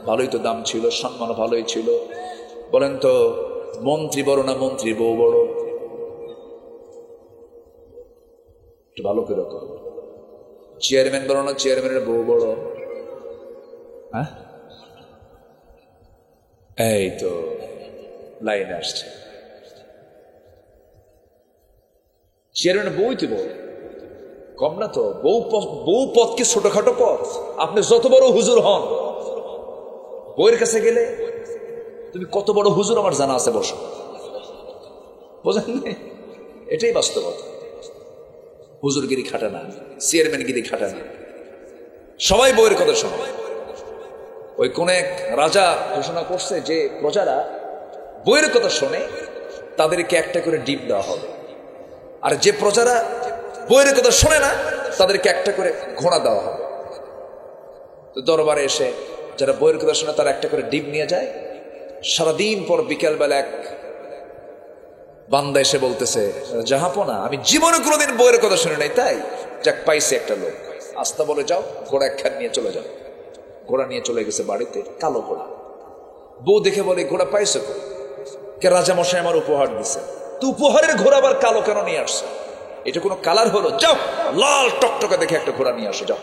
ভালোই তো দাম ছিল, সম্মান ভালোই ছিল। বলেন তো, মন্ত্রী বড় না মন্ত্রী বউ বড়? একটু ভালো করে কর। চেয়ারম্যান বড় না চেয়ারম্যানের বউ বড়? হ্যাঁ, এই তো লাইনে আসছে। চেয়ারম্যানের বউই তো বড়, কম না তো? বউ পদ কি ছোটখাটো পদ? আপনি যত বড় হুজুর হন, বউয়ের কাছে গেলে তুমি কত বড় হুজুর আমার জানা আছে, বসো। বোঝেন না? এটাই বাস্তবতা। হুজুরগিরি খাটে না, চেয়ারম্যানগিরি খাটে না, সবাই বউয়ের কথা শোনে। ওই কোন এক রাজা ঘোষণা করছে যে প্রজারা বউয়ের কথা শোনে তাদেরকে একটা করে ডিম দেওয়া হবে, আর যে প্রজারা বউয়ের কথা শোনে না তাদেরকে একটা করে ঘোড়া দেওয়া হবে। তো দরবারে এসে যারা বউয়ের কথা শোনে তারা একটা করে ডিম নিয়ে যায়। সারাদিন পর বিকেলবেলা এক বান্দা এসে বলতেছে, জাহাপনা, আমি জীবনে কোনোদিন বউয়ের কথা শুনে নাই, তাই যাক পাইছে একটা লোক। আস্তা বলে, যাও ঘোড়া একখান নিয়ে চলে যাও। ঘোড়া নিয়ে চলে গেছে বাড়িতে, কালো ঘোড়া। বউ দেখে বলে, ঘোড়া পাইছো কে? রাজা মশাই আমার উপহার দিছে। তো উপহারের ঘোড়া আবার কালো কেন নিয়ে আসছো? এটা কোনো কালার হলো? যাও লাল টকটকা দেখে একটা ঘোড়া নিয়ে আসো, যাও।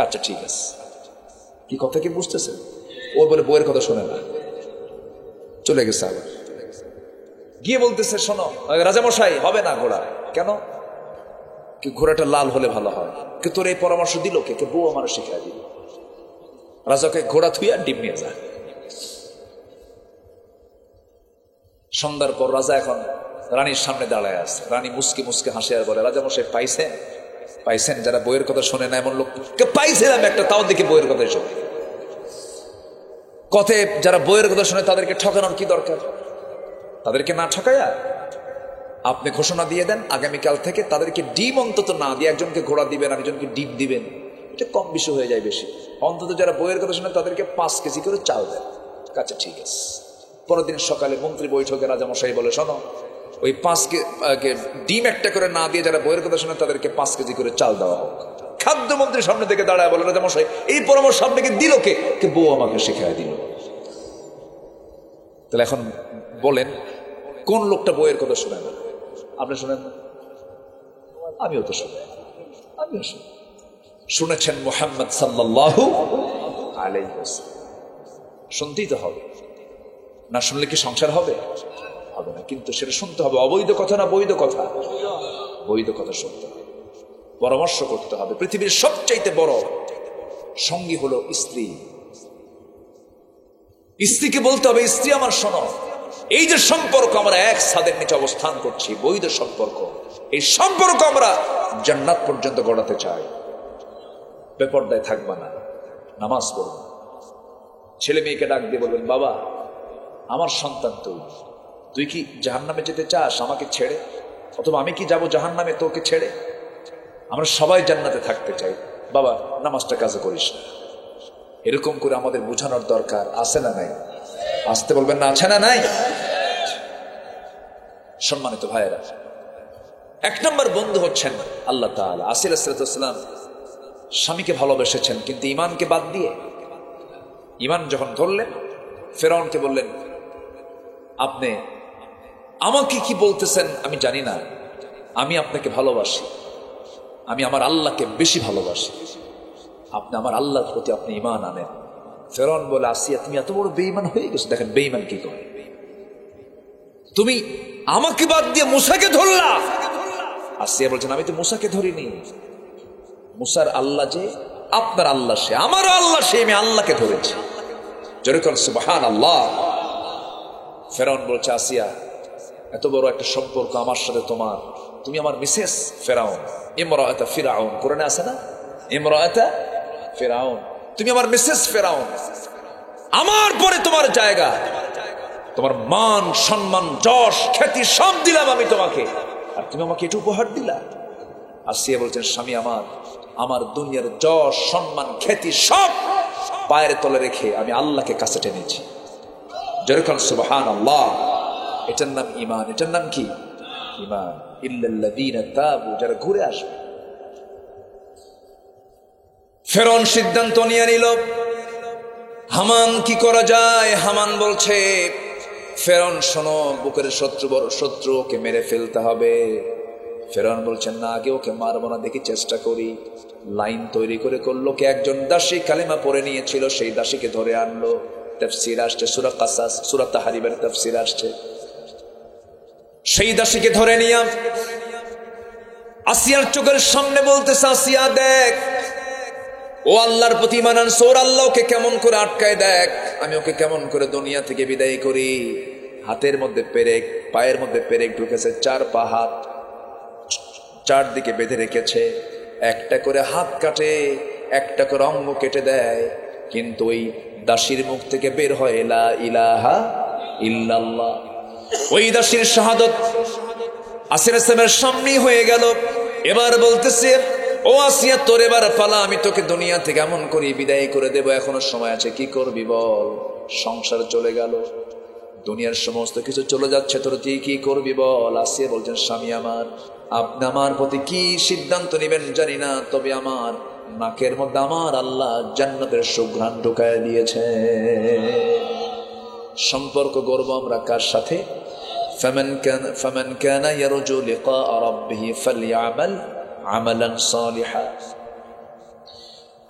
আচ্ছা ঠিক আছে। কি কথা কি বুঝতেছে? ও বলে বউয়ের কথা শোনে না, চলে গেছে। আবার গিয়ে বলতেছে, শোনো রাজামশাই, হবে না ঘোড়া। কেন? কি ঘোড়াটা লাল হলে ভালো হয়। কে তোর এই পরামর্শ দিল? কে? বউ আমার শিখাই দিল। রাজাকে ঘোড়া থুইয়া ডিম নিয়ে যায়। সন্ধ্যার পর রাজা এখন রানীর সামনে দাঁড়ায় আছে। রানী মুসকে মুসকে হাসে আর বলে, রাজামশাই পাইছেন? পাইছেন? যারা বইয়ের কথা শোনে না এমন লোককে পাইছিলাম একটা, তাও দেখি বইয়ের কথাই শোনে। কথে যারা বইয়ের কথা শোনে তাদেরকে ঠকানোর কি দরকার? তাদেরকে না ঠকাইয়া আপনি ঘোষণা দিয়ে দেন, আগামীকাল থেকে তাদেরকে ডিম অন্তত না দিয়ে একজনকে ঘোড়া দিবেন, আরেকজনকে ডিম দিবেন। এটা কম বেশি হয়ে যায় বেশি। অন্তত যারা বইয়ের কথা শোনে তাদেরকে 5 কেজি করে চাল দেন। আচ্ছা ঠিক আছে। পরের দিন সকালে মন্ত্রী বৈঠকে রাজামশাই বলে, শোনো ওই 5 ডিম একটা করে না দিয়ে যারা বইয়ের কথা শোনে তাদেরকে 5 কেজি করে চাল দেওয়া হোক। খাদ্যমন্ত্রীর সামনে থেকে দাঁড়ায় বলে, রাজা মশাই এই পরামর্শ আপনাকে দিল কে? বউ আমাকে শিখাই দিল। তাহলে এখন বলেন কোন লোকটা বইয়ের কথা শোনেন না? আপনি শোনেন না? আমিও তো শুনি, আমিও শুনি। শুনেছেন মুহাম্মদ সাল্লাল্লাহু আলাইহি ওয়াসাল্লাম, শুনতেই তো হবে, না শুনলে কি সংসার হবে? হবে না। কিন্তু সেটা শুনতে হবে। অবৈধ কথা না বৈধ কথা? বৈধ কথা শুনতে হবে, পরামর্শ করতে হবে। পৃথিবীর সবচাইতে বড় সঙ্গী হলো স্ত্রী। স্ত্রীকে বলতে হবে, স্ত্রী আমার শোনো, এই যে সম্পর্ক আমরা এক ছাদের নিচে অবস্থান করছি, বৈধ সম্পর্ক, এই সম্পর্ক আমরা জান্নাত পর্যন্ত গড়াতে চাই। বেপরদায় থাকবা না, নামাজ পড়বা। ছেলে মেয়েকে ডাক দিয়ে বলবেন, বাবা আমার সন্তান তুই কি জাহান্নামে যেতে চাস আমাকে ছেড়ে? অথবা আমি কি যাব জাহান্নামে তোকে ছেড়ে? আমরা সবাই জান্নাতে থাকতে চাই, বাবা নামাজটা কাজে করিস না। এরকম করে আমাদের বোঝানোর দরকার আছে না নাই? আসতে বলবেন না, আছে না নাই? সম্মানিত ভাইয়েরা, 1 নম্বর বন্ধু হচ্ছেন আল্লাহ তাআলা। আসির আলাইহিসসালাম স্বামীকে ভালোবেসেছেন, কিন্তু ঈমানকে বাদ দিয়ে। ঈমান যখন ধরলেন, ফেরাউনকে বললেন, আপনি আমাকে কি বলতেছেন আমি জানি না, আমি আপনাকে ভালোবাসি, আমি আমার আল্লাহকে বেশি ভালোবাসি, আপনি আমার আল্লাহর প্রতি আপনি ঈমান আনেন। ফেরাউন বলে, আসিয়া তুমি এত বড় বেঈমান হয়ে গেছো। দেখেন বেঈমান কি করে, তুমি আমাকে বাদ দিয়ে মুসাকে ধরলা। আসিয়া বলছেন, আমি তো মুসাকে ধরিনি, মুসার আল্লাহ যে আপনার আল্লাহ, সে আমারও আল্লাহ, সে আমি আল্লাহকে ধরেছি। যেরকম সুবহানাল্লাহ। ফেরাউন বলছে, আসিয়া এত বড় একটা সম্পর্ক আমার সাথে তোমার, তুমি আমার মিসেস ফেরাউন, ইমরাআত ফিরাউন, কোরআনে আছে না, ইমরাআত ফিরাউন, তুমি আমার মিসেস ফেরাউন, আমার পরে তোমার জায়গা, তোমার মান সম্মান যশ খ্যাতি সব দিলাম আমি তোমাকে, আর তুমি আমাকে এটা উপহার দিলা। আসিয়া বলছেন, স্বামী আমার দুনিয়ার যশ সম্মান খ্যাতি সব পায়ের তলে রেখে আমি আল্লাহকে কাছে টেনেছি। যেরকম সুবহানাল্লাহ। এটার নাম ঈমান। এটার নাম কি? ঈমান। ইল্লাল্লাযীনা তাবু, যারা ঘুরে আসবে। ফেরাউন সিদ্ধান্ত নিয়ে নিল, হামান কি করা যায়? হামান বলছে, ফেরাউন শোনো, বুকের শত্রু বড় শত্রু, ওকে মেরে ফেলতে হবে। ফেরাউন বলছেন, না আগে ওকে মারবো না, দেখি চেষ্টা করি। লাইন তৈরি করে করলো কি, একজন দাসী কালেমা পড়ে নিয়েছিল, সেই দাসীকে ধরে আনলো। তাফসীর আসছে, সূরা কাসাস, সূরা তাহরিমের তাফসীর আসছে। সেই দাসীকে ধরে নিয়ে আসিয়ার চোখের সামনে বলতেছে, আসিয়া দেখ, ও আল্লাহর প্রতি ঈমান আনছে, ওর আল্লাহ ওকে কেমন করে আটকায়, দেখ আমি ওকে কেমন করে দুনিয়া থেকে বিদায় করি। হাতের মধ্যে পেরেক, পায়ের মধ্যে পেরেক ঢুকেছে, 4 পা হাত 4 দিকে বেঁধে রেখেছে। একটা করে হাত কাটে, একটা করে অঙ্গ কেটে দেয়, কিন্তু ওই দাসীর মুখ থেকে বের হয় লা ইলাহা ইল্লাল্লাহ। ওই দাসীর শাহাদত আসির ইসলামের সামনেই হয়ে গেল। এবার বলতেছে, ও আসিয়া তোর এবার পালা, আমি তোকে দুনিয়া থেকে এমন করে বিদায় করে দেব, এখনো সময় আছে, কি করবি বল? সংসার চলে গেল, দুনিয়ার সমস্ত কিছু চলে যাচ্ছে, তোর তুই কি করবি বল? আসিয়া বলছেন, স্বামী আপনি আমার প্রতি কি সিদ্ধান্ত নেবেন জানি না, তবে আমার নাকের মধ্যে আমার আল্লাহ জান্নাতের সুঘ্রাণ ঢুকায় দিয়েছে। সম্পর্ক গড়ব আমরা কার সাথে? ফামান কানা ইয়ারজু লিকা রাব্বিহি ফালইআমাল আমালান সালিহা।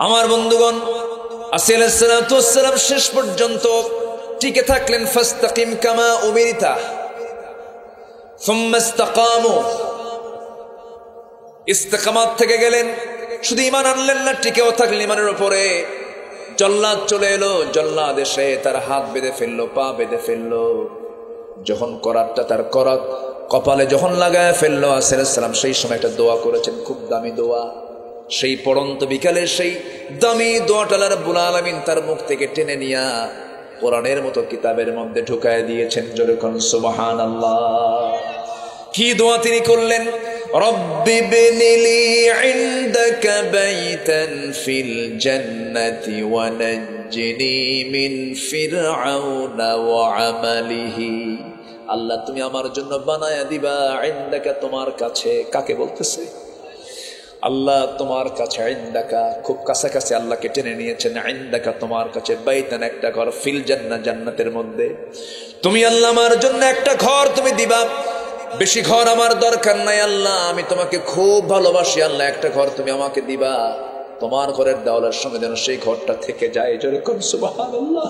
আমার বন্ধুগণ, আসিয়া আলাইহিস সালাতু ওয়াস সালাম শেষ পর্যন্ত টিকে থাকলেন। ফাস্তাকিম কামা উমিরতা সুম্মা ইসতাকামু, ইস্তেকামাত থেকে গেলেন, শুধু ঈমান আনলেন না, টিকেও থাকলেন ঈমানের উপরে। জল্লাদ চলে এলো, জল্লাদ এসে তার হাত বেঁধে ফেললো, পা বেঁধে ফেললো। যখন করাতটা তার করাত কপালে যখন লাগায় ফেললো, আসিয়া আলাইহিস সালাম সেই সময় একটা দোয়া করেছেন, খুব দামি দোয়া। সেই পড়ন্ত বিকালে সেই দামি দোয়াটা রব্বুল আলামিন তার মুখ থেকে টেনে নিয়া কোরআনের মতো কিতাবের মধ্যে ঢুকায় দিয়েছেন। জোরে কোন সুবহানাল্লাহ। কি দোয়া তিনি করলেন? রব্বি বিনিলি ইনদাকা বাইতান ফিল জান্নাতি ওয়া নাজ্জিনি মিন ফিরআউনা ওয়া আমালিহি আল্লাহ তুমি আমার জন্য বানায়া দিবা ইনদাকা, তোমার কাছে। কাকে বলতেছে? আল্লাহ তোমার কাছে, ইনদাকা খুব কাছাকাছি আল্লাহকে টেনে নিয়েছেন। ইনদাকা তোমার কাছে, বাইতান একটা ঘর, ফিল জান্নাহ জান্নাতের মধ্যে। তুমি আল্লাহ আমার জন্য একটা ঘর তুমি দিবা, বেশি ঘর আমার দরকার নাই আল্লাহ, আমি তোমাকে খুব ভালোবাসি আল্লাহ, একটা ঘর তুমি আমাকে দিবা। তোমার ঘরের দেওয়ালের সঙ্গে যেন সেই ঘরটা থেকে যায়। যেরকম সুবহানাল্লাহ।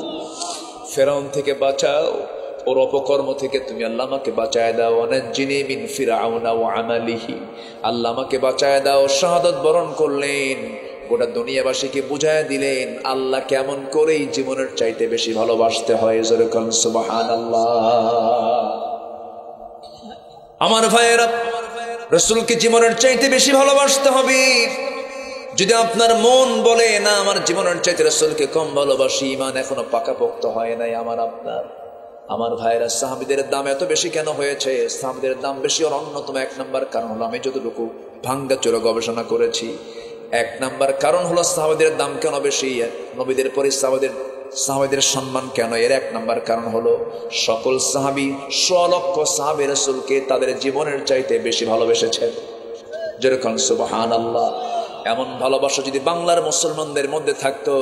ফেরাউন থেকে বাঁচাও, ওর অপকর্ম থেকে তুমি আল্লাহ আমাকে বাঁচায় দাও। ওয়ানাজ্জিনি মিন ফিরআউনা ওয়া আমালিহি, আল্লাহ আমাকে বাঁচায় দাও। শাহাদাত বরণ করলেন, গোটা দুনিয়াবাসীকে বুঝায় দিলেন আল্লাহ কেমন করেই জীবনের চাইতে বেশি ভালোবাসতে হয়। যেরকম সুবহানাল্লাহ। আমার ভাইয়েরা, রাসূলকে জীবনের চাইতে বেশি ভালোবাসতে হবে। যদি আপনার মন বলে না আমার জীবনের চাইতে রাসূলকে কম ভালোবাসি, ঈমান এখনো পাকাপোক্ত হয় নাই আমার আপনার। আমার ভাইয়েরা, সাহাবীদের দাম এত বেশি কেন হয়েছে? সাহাবীদের দাম বেশি ওর অন্যতম এক নাম্বার কারণ হলো, আমি যতটুকু ভাঙ্গাচোরা গবেষণা করেছি, এক নাম্বার কারণ হলো সাহাবীদের দাম কেন বেশি, নবীদের পরে সাহাবীদের সম্মান কেন, এর এক নাম্বার কারণ হলো সকল সাহাবী, স্বলক্ষ সাহাবী রাসূলকে তাদের জীবনের চাইতে বেশি ভালোবেসেছেন। যেরকম সুবহানাল্লাহ। এমন ভালোবাসা যদি বাংলার মুসলমানদের মধ্যে থাকতো,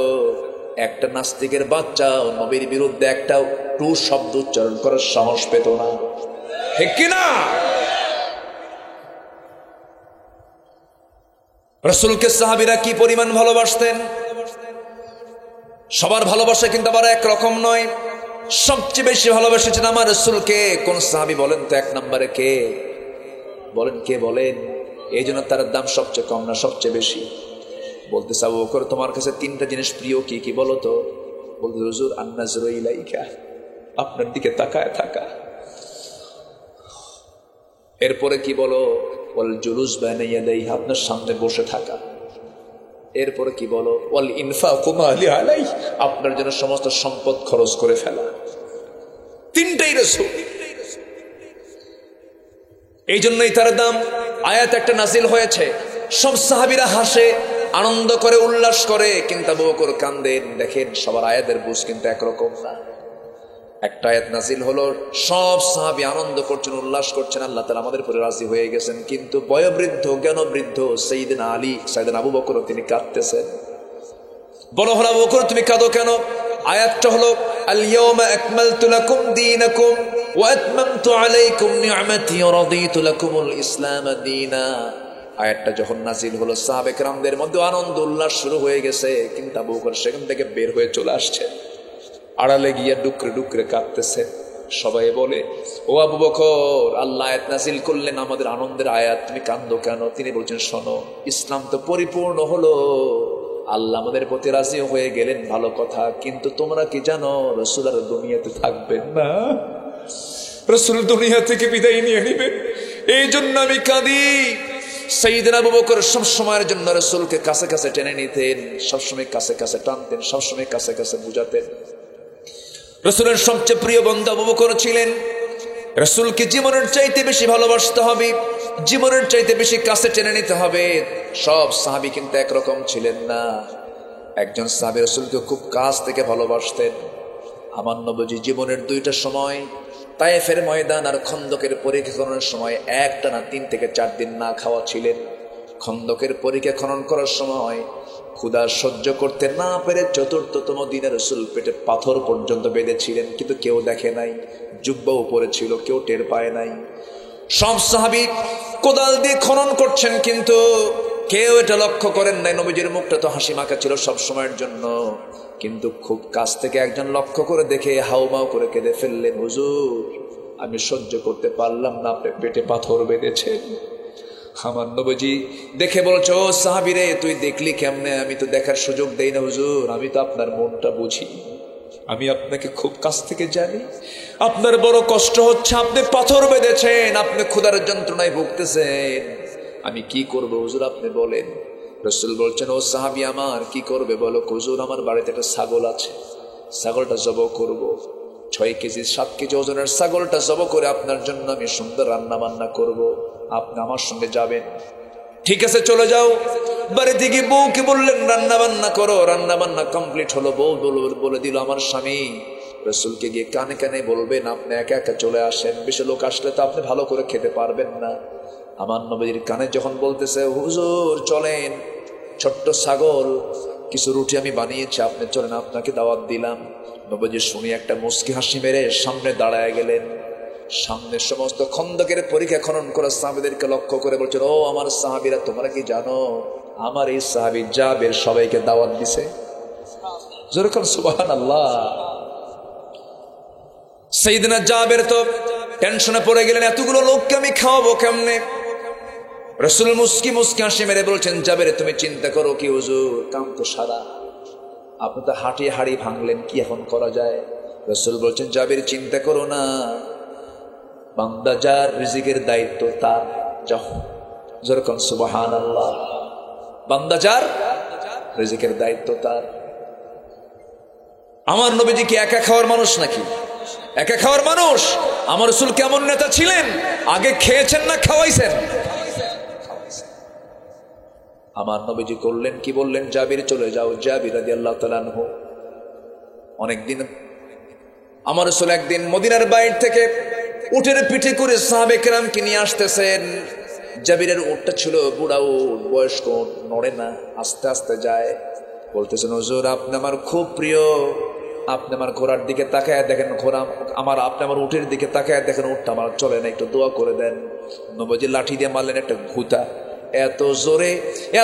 একটা নাস্তিকের বাচ্চা নবীর বিরুদ্ধে একটা টু শব্দ উচ্চারণ করার সাহস পেত না, ঠিক কিনা? রাসূলকে সাহাবীরা কি পরিমাণ ভালোবাসতেন। সবার ভালোবাসা কিন্তু আবার একরকম নয়। সবচেয়ে বেশি ভালোবেসেছেন আমার রাসূলকে কোন সাহাবী বলেন তো? এক নম্বরে কে বলেন? কে বলেন? এই জন্য তার দাম সবচেয়ে কম না, সবচেয়ে বেশি। বলতে আবু বকর তোমার কাছে তিনটা জিনিস প্রিয়, কি কি বলো তো? বলতে হুজুর আন-নাজরু ইলাইকা, আপনার দিকে তাকায় থাকা। এরপরে কি বলো? ওয়াল জুলুস বাইনা ইয়াদাইহি, আপনার সামনে বসে থাকা। এরপরে কি বলো? ওয়াল ইনফাকু মালি আলাইহি, আপনার জন্য সমস্ত সম্পদ খরচ করে ফেলা। তিনটাই রাসূল। এই জন্যই তার দাম। আয়াত একটা নাজিল হয়েছে, সব সাহাবীরা হাসে, আনন্দ করে, উল্লাস করে, কিন্তু আবু বকর কান্দেন। দেখেন সবার আয়াতের বুঝ কিন্তু একরকম না। একটা আয়াত নাজিল হলো, সব সাহাবী আনন্দ করছেন, উল্লাস করছেন, আল্লাহ তাআলা আমাদের উপরে রাজি হয়ে গেছেন। কিন্তু বয়োবৃদ্ধ, জ্ঞানবৃদ্ধ সাইয়েদনা আলী, সাইয়েদনা আবু বকর তিনি কাঁদতেছেন। বলো হলো আবু বকর তুমি কাঁদো কেন? আয়াতটা হলো আল ইয়াউমা আকমালতু লাকুম দীনাকুম ওয়া আতমামতু আলাইকুম নি'মাতি ওয়া রাদিতু লাকুমুল ইসলাম দীনা। আয়াতটা যখন নাজিল হলো, সাহাবে কেরামদের মধ্যে আনন্দ উল্লাস শুরু হয়ে গেছে, কিন্তু আবু বকর সেখান থেকে বের হয়ে চলে আসছে, আড়ালে গিয়ে ডুকরে ডুকরে কাঁদতেছে। সবাই বলে ও আবু বকর, আল্লাহ আয়াত নাজিল করলেন আমাদের আনন্দের আয়াত, তুমি কাঁদো কেন? তিনি বলছেন শোনো, ইসলাম তো পরিপূর্ণ হলো, আল্লাহ আমাদের প্রতি রাজি হয়ে গেলেন, ভালো কথা, কিন্তু তোমরা কি জানো রাসূল আর দুনিয়াতে থাকবেন না, রাসূল দুনিয়া থেকে বিদায় নিয়ে নেবেন। এই জন্য আমি কাঁদি। সাইয়েদনা আবু বকর সব সময়ের জন্য রাসূলকে কাছে কাছে টেনে নিতেন, সবসময় কাছে কাছে টানতেন, সবসময় কাছে কাছে বুঝাতেন। রাসূলের সবচেয়ে প্রিয় বন্ধু আবু বকর ছিলেন। রাসূলকে জীবনের চাইতে বেশি ভালোবাসতে হবে, জীবনের চাইতে বেশি কাছে টেনে নিতে হবে। সব সাহাবী কিন্তু একরকম ছিলেন না। একজন সাহাবী রাসূলকে খুব কাছ থেকে ভালোবাসতেন। আমার নবীজি জীবনের দুইটা সময়, তায়েফের ময়দান আর খন্দকের পরীক্ষা খননের সময়, একটানা 3 থেকে 4 দিন না খাওয়া ছিলেন। খন্দকের পরীক্ষা খনন করার সময় ক্ষুধা সহ্য করতে না পেরে 4র্থতম দিনে রাসূল পেটে পাথর পর্যন্ত বেঁধেছিলেন, কিন্তু কেউ দেখে নাই। জুব্বা উপরে ছিল, কেউ টের পায় নাই। সব সাহাবী কোদাল দিয়ে খনন করছেন, কিন্তু কেউ এটা লক্ষ্য করেন নাই। নবীজির মুখটা তো হাসি মাখা ছিল সব সময়ের জন্য, কিন্তু খুব কাছ থেকে একজন লক্ষ্য করে দেখে হাউমাউ করে কেঁদে ফেললেন, হুজুর আমি সহ্য করতে পারলাম না, আপনি পেটে পাথর বেঁধেছেন। আমার নবীজি দেখে বলছে, ও সাহাবী রে, তুই দেখলি কেমনে? আমি তো দেখার সুযোগ দেই না হুজুর, আমি তো আপনার মনটা বুঝি, আমি আপনাকে খুব কাছ থেকে জানি। আপনার বড় কষ্ট হচ্ছে, আপনি পাথর বেঁধেছেন, আপনি ক্ষুধার যন্ত্রণায় ভুগতেছেন, আমি কি করব হুজুর আপনি বলেন। রাসূল বলছেন, ও সাহাবী আমার কি করবে বলো? হুজুর আমার বাড়িতে একটা ছাগল আছে, ছাগলটা জবাই করব, 6 কেজি 7 কেজি ওজনের ছাগলটা জবাই করে আপনার জন্য আমি সুন্দর রান্না বান্না করব, আপনি আমার সঙ্গে যাবেন। ঠিক আছে চলে যাও। বাড়িতে গিয়ে বউকে বললেন রান্না বান্না করো। রান্না বান্না কমপ্লিট হলো, বউ বলে দিল আমার স্বামী রসুলকে গিয়ে কানে কানে বলবেন, আপনি একা একা চলে আসেন, বেশি লোক আসলে তো আপনি ভালো করে খেতে পারবেন না। আমার নবীর কানে যখন বলতেছে, হুজুর চলেন, ছোট্ট ছাগল কিছু রুটি আমি বানিয়েছি, আপনি চলেন, আপনাকে দাওয়াত দিলাম। নবীজি শুনে একটা মুস্কি হাসি মেরে সামনে দাঁড়ায় গেলেন। সামনে সমস্ত খন্দকের পরীক্ষা খনন করা সাহাবীদেরকে লক্ষ্য করে বলছেন, ও আমার সাহাবীরা, তোমরা কি জানো আমার এই সাহাবী জাবের সবাইকে দাওয়াত দিছে? যেরকম সুবহানাল্লাহ। সাইয়েদনা জাবের তো টেনশনে পড়ে গেলেন, এতগুলো লোককে আমি খাওয়াবো কেমনে? রাসূল মুস্কি মুস্কি হাসি মেরে বলছেন, জাবের তুমি চিন্তা করো কি হুজুর, কাম তো সারা, আপনি তো হাঁটিয়ে হাড়ি ভাঙলেন, কি এখন করা যায়? রাসূল বলছেন, জাবের চিন্তা করো না, বান্দা যার রিজিকের দায়িত্ব তার, যাও। যেরকম সুবহানাল্লাহ। বান্দা যার রিজিকের দায়িত্ব তার। আমার নবীজি কি একা খাওয়ার মানুষ নাকি? একা খাওয়ার মানুষ? আমার রাসূল কেমন নেতা ছিলেন? আগে খেয়েছেন না খাওয়াইছেন? আমার নবীজি করলেন কি, বললেন, জাবির চলে যাও। জাবির রাদিয়াল্লাহু তাআলা আনহু অনেকদিন, আমার রাসূল একদিন মদিনার বাইরে থেকে উটের পিঠে করে সাহাবে কেরামকে নিয়ে আসতেছেন। জাবিরের উটটা ছিল বুড়া উট, বয়স্ক উট, নড়ে না, আস্তে আস্তে যায়। বলতেছেন, হুজুর আপনি আমার খুব প্রিয়, আপনি আমার ঘোড়ার দিকে তাকায় দেখেন, ঘোড়া আমার, আপনি আমার উটের দিকে তাকায় দেখেন, উটটা আমার চলে না, একটু দোয়া করে দেন। নবীজি লাঠি দিয়ে মারলেন একটা ঘুতা, এত জোরে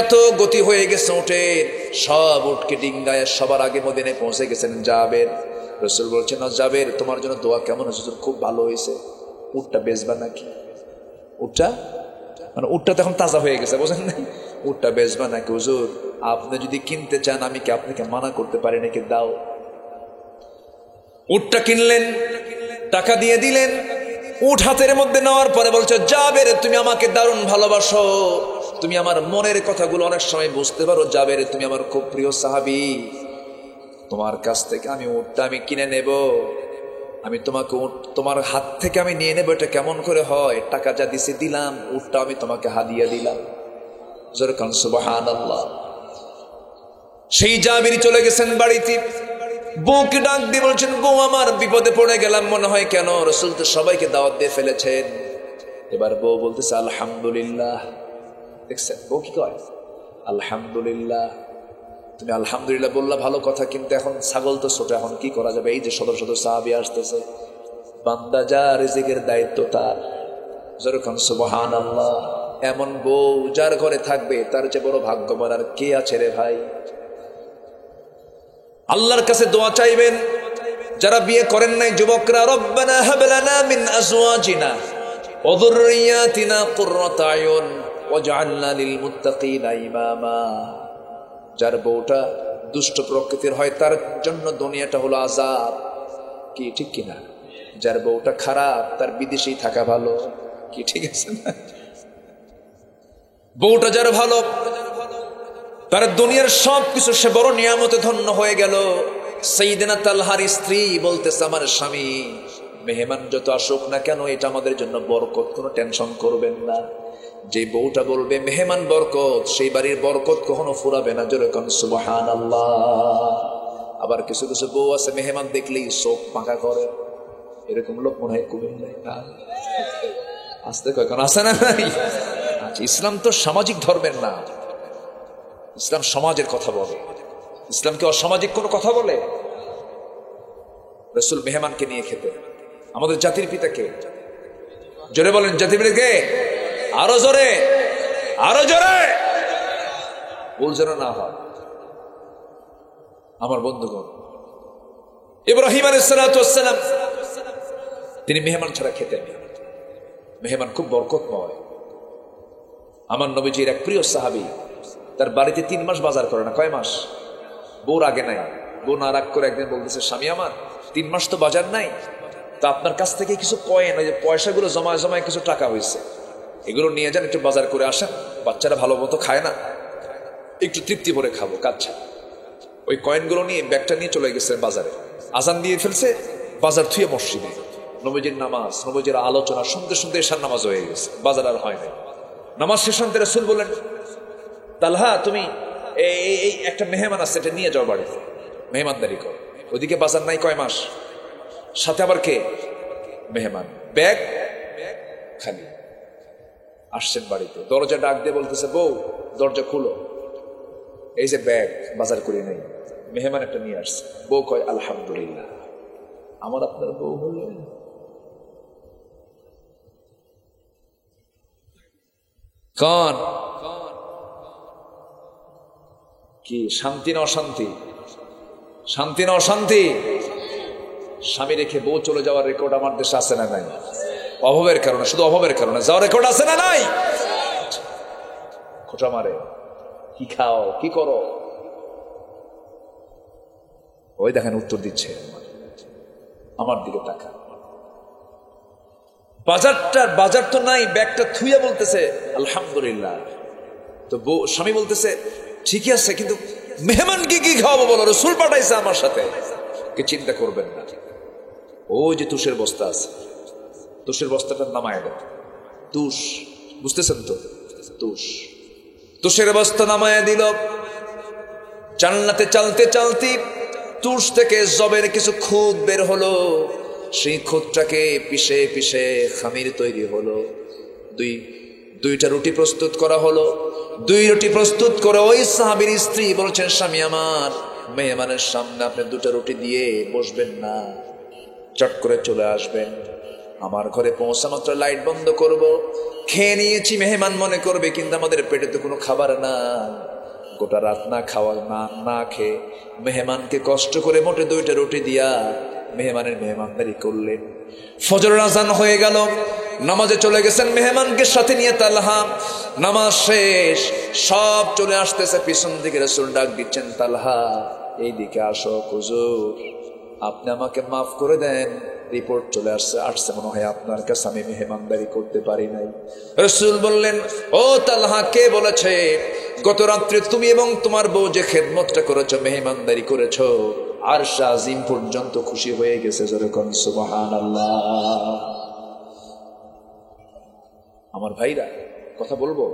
এত গতি হয়ে গেছে উটের, সব উটকে ডিঙ্গায় সবার আগে মদিনায় পৌঁছে গেছেন জাবের। রাসূল বলছেন, জাবের তোমার জন্য দোয়া কেমন হয়েছে? খুব ভালো হয়েছে। উটটা বেচবা নাকি? উটটা মানে উটটা তখন তাজা হয়ে গেছে, বোঝেন না? উটটা বেচবা নাকি? হুজুর আপনি যদি কিনতে চান আমি কি আপনাকে মানা করতে পারি নাকি? দাও। উটটা কিনলেন, টাকা দিয়ে দিলেন। উট হাতের মধ্যে নেওয়ার পরে বলছে, জাবের তুমি আমাকে দারুণ ভালোবাসো, তুমি আমার মনের কথাগুলো অনেক সময় বুঝতে পারো, জাবের তুমি আমার খুব প্রিয় সাহাবী, তোমার কাছ থেকে আমি উটটা আমি কিনে নেব, আমি তোমাকে উট তোমার হাত থেকে আমি নিয়ে নেবো, এটা কেমন করে হয়? টাকা যা দিছি দিলাম, উটটা আমি তোমাকে হাদিয়া দিলাম। যেরকম সুবহানাল্লাহ। সেই জাবির চলে গেছেন বাড়িতে, বউকে ডাক দিয়ে বলছেন, বউ আমার বিপদে পড়ে গেলাম মনে হয়। কেন? রাসূল তো সবাইকে দাওয়াত দিয়ে ফেলেছেন। এবার বউ বলতেছে, আলহামদুলিল্লাহ। দেখছেন বউ কি কয়? আলহামদুলিল্লাহ। তুমি আলহামদুলিল্লাহ বললা ভালো কথা, কিন্তু এখন ছাগল তো ছোট, এখন কি করা যাবে? এই যে শত শত সাহাবী আসতেছে, বান্দা যা রিজিকের দায়িত্ব তার। যেরকম সুবহানাল্লাহ। এমন বউ যার ঘরে থাকবে তার চেয়ে বড় ভাগ্যবান আর কে আছে রে ভাই? আল্লাহর কাছে দোয়া চাইবেন। যারা বিয়ে করেন নাই যুবকরা, রব্বানা হাব লানা মিন আজওয়াজিনা ওয়া যুররিয়াতিনা কুররাতা আয়ুন ওয়াজআলনা লিল মুত্তাকিনা ইমামা। যার বউটা দুষ্ট প্রকৃতির হয় তার জন্য দুনিয়াটা হলো আযাব, কি ঠিক কিনা? যার বউটা খারাপ তার বিদেশেই থাকা ভালো, কি ঠিক আছে না? বউটা যার ভালো তার দুনিয়ার সবকিছু সে বড় নিয়ামতে ধন্য হয়ে গেল। সাইয়েদনা তালহার স্ত্রী বলতেছে, আমার স্বামী মেহমান যত আসুক না কেন এটা আমাদের জন্য বরকত, কোনো টেনশন করবেন না। যে বউটা বলবে মেহমান বরকত, সেই বাড়ির বরকত কখনো ফুরাবে না। যেরকম সুবহানাল্লাহ। আবার কিছু কিছু বউ আছে মেহমান দেখলেই চোখ পাকা করে, এরকম লোক মনে হয় কুমিল্লায় না? আসতে কখন আসে না? আচ্ছা, ইসলাম তো সামাজিক ধর্মের না, ইসলাম সমাজের কথা বলে। ইসলাম কি অসামাজিক কোনো কথা বলে? রাসূল মেহমানকে নিয়ে খেতে। আমাদের জাতির পিতাকে, জোরে বলেন, জাতির পিতাকে আরো জোরে, আরো জোরে, ভুল যেন না হয়। আমার বন্ধুগণ, ইব্রাহিম আলাইহিস সালাতু ওয়াস সালাম তিনি মেহমান ছাড়া খেতেন। মেহমান খুব বরকতময়। আমার নবীজির এক প্রিয় সাহাবী, তার বাড়িতে 3 মাস বাজার করে না। কয় মাস? বউর আগে নাই। বউ না রাগ করে একদিন বলতেছে, স্বামী আমার 3 মাস তো বাজার নাই, তো আপনার কাছ থেকে কিছু কয়েন, ওই যে পয়সাগুলো জমায় জমায় কিছু টাকা হয়েছে, এগুলো নিয়ে যান, একটু বাজার করে আসেন, বাচ্চারা ভালো মতো খায় না, একটু তৃপ্তি ভরে খাবো। কাচ্ছা ওই কয়েনগুলো নিয়ে ব্যাগটা নিয়ে চলে গেছে বাজারে। আজান দিয়ে ফেলছে, বাজার থুয়ে মসজিদে। নবীজির নামাজ, নবীজির আলোচনা শুনতে শুনতে এশার নামাজ হয়ে গেছে, বাজার আর হয় নাই। নামাজ শেষ হতে রাসূল বললেন, তালহা তুমি এই একটা মেহমান আছে, এটা নিয়ে যাও বাড়িতে, মেহমানদারি কর। ওইদিকে বাজার নাই কয় মাস? সাথে আবার কে? মেহমান। ব্যাগ খালি। আসছেন বাড়িতে, দরজা ডাক দিয়ে বলতেছে, বউ দরজা খুলো, এই যে ব্যাগ বাজার করে নেই, মেহমান একটা নিয়ে আসছে। বউ কয়, আলহামদুলিল্লাহ, আমার আপনার বউ হলে কন কি শান্তি না অশান্তি? শান্তি না অশান্তি? স্বামী রেখে বউ চলে যাওয়ার রেকর্ড আমার দেশে আছে না নাই? অভাবের কারণে, শুধু অভাবের কারণে যাওয়ার রেকর্ড আছে না নাই? খোঁটা মারে, কি খাও, কি করো? ওই দেখেন উত্তর দিচ্ছে, আমার দিকে তাকা। বাজার তো নাই, ব্যাগটা থুইয়া বলতেছে আলহামদুলিল্লাহ। তো স্বামী বলতেছে ঠিকই আছে, কিন্তু মেহমানকে কি খাওয়াবো বলো, রসুল পাঠাইছে আমার সাথে। কে চিন্তা করবেন না, ওই যে তুষের বস্তা আছে, তুষের বস্তাটার নামায় দেন। তুষ বুঝতেছেন তো? তুষের বস্তা নামায় দিল। জান্নাতে চালতে চালতে তুষ থেকে জবের কিছু খুদ বের হলো। সেই খুদটাকে পিষে পিষে খামির তৈরি হলো। দুইটা রুটি প্রস্তুত করা হলো। 2 রুটি প্রস্তুত করে ওই সাহাবীর স্ত্রী বলছেন, স্বামী আমার, মেহমানের সামনে আপনি 2টা রুটি দিয়ে বসবেন না, চট করে চলে আসবেন। আমার ঘরে পৌঁছা মাত্র লাইট বন্ধ করব। খেয়ে নিয়েছি মেহমান মনে করবে, কিন্তু আমাদের পেটে তো কোনো খাবার না। গোটা রাত না খাওয়া, না খেয়ে মেহমানকে কষ্ট করে মোটে 2টা রুটি দিয়া মেহমানের মেহমানদারি করলেন। ফজরের আজান হয়ে গেল, নামাজে চলে গেছেন মেহমানকে সাথে নিয়ে তালহা। নামাজ শেষ, সব চলে আসতেছে, পিছন দিকে রাসূল ডাক দিচ্ছেন, তালহা এইদিকে আসো, হুজুর আপনি আমাকে মাফ করে দেন, রিপোর্ট চলে আসছে মনে হয় আপনার কাছে আমি মেহমানদারি করতে পারি নাই। রাসূল বললেন, ও তালহা, কে বলেছে গত রাত্রে তুমি এবং তোমার বউ যে খেদমতটা করেছো, মেহমানদারি করেছো, আরশ আজিম পর্যন্ত খুশি হয়ে গেছে। যেরকম সুবহানাল্লাহ। আমার ভাইরা, কথা বলবো?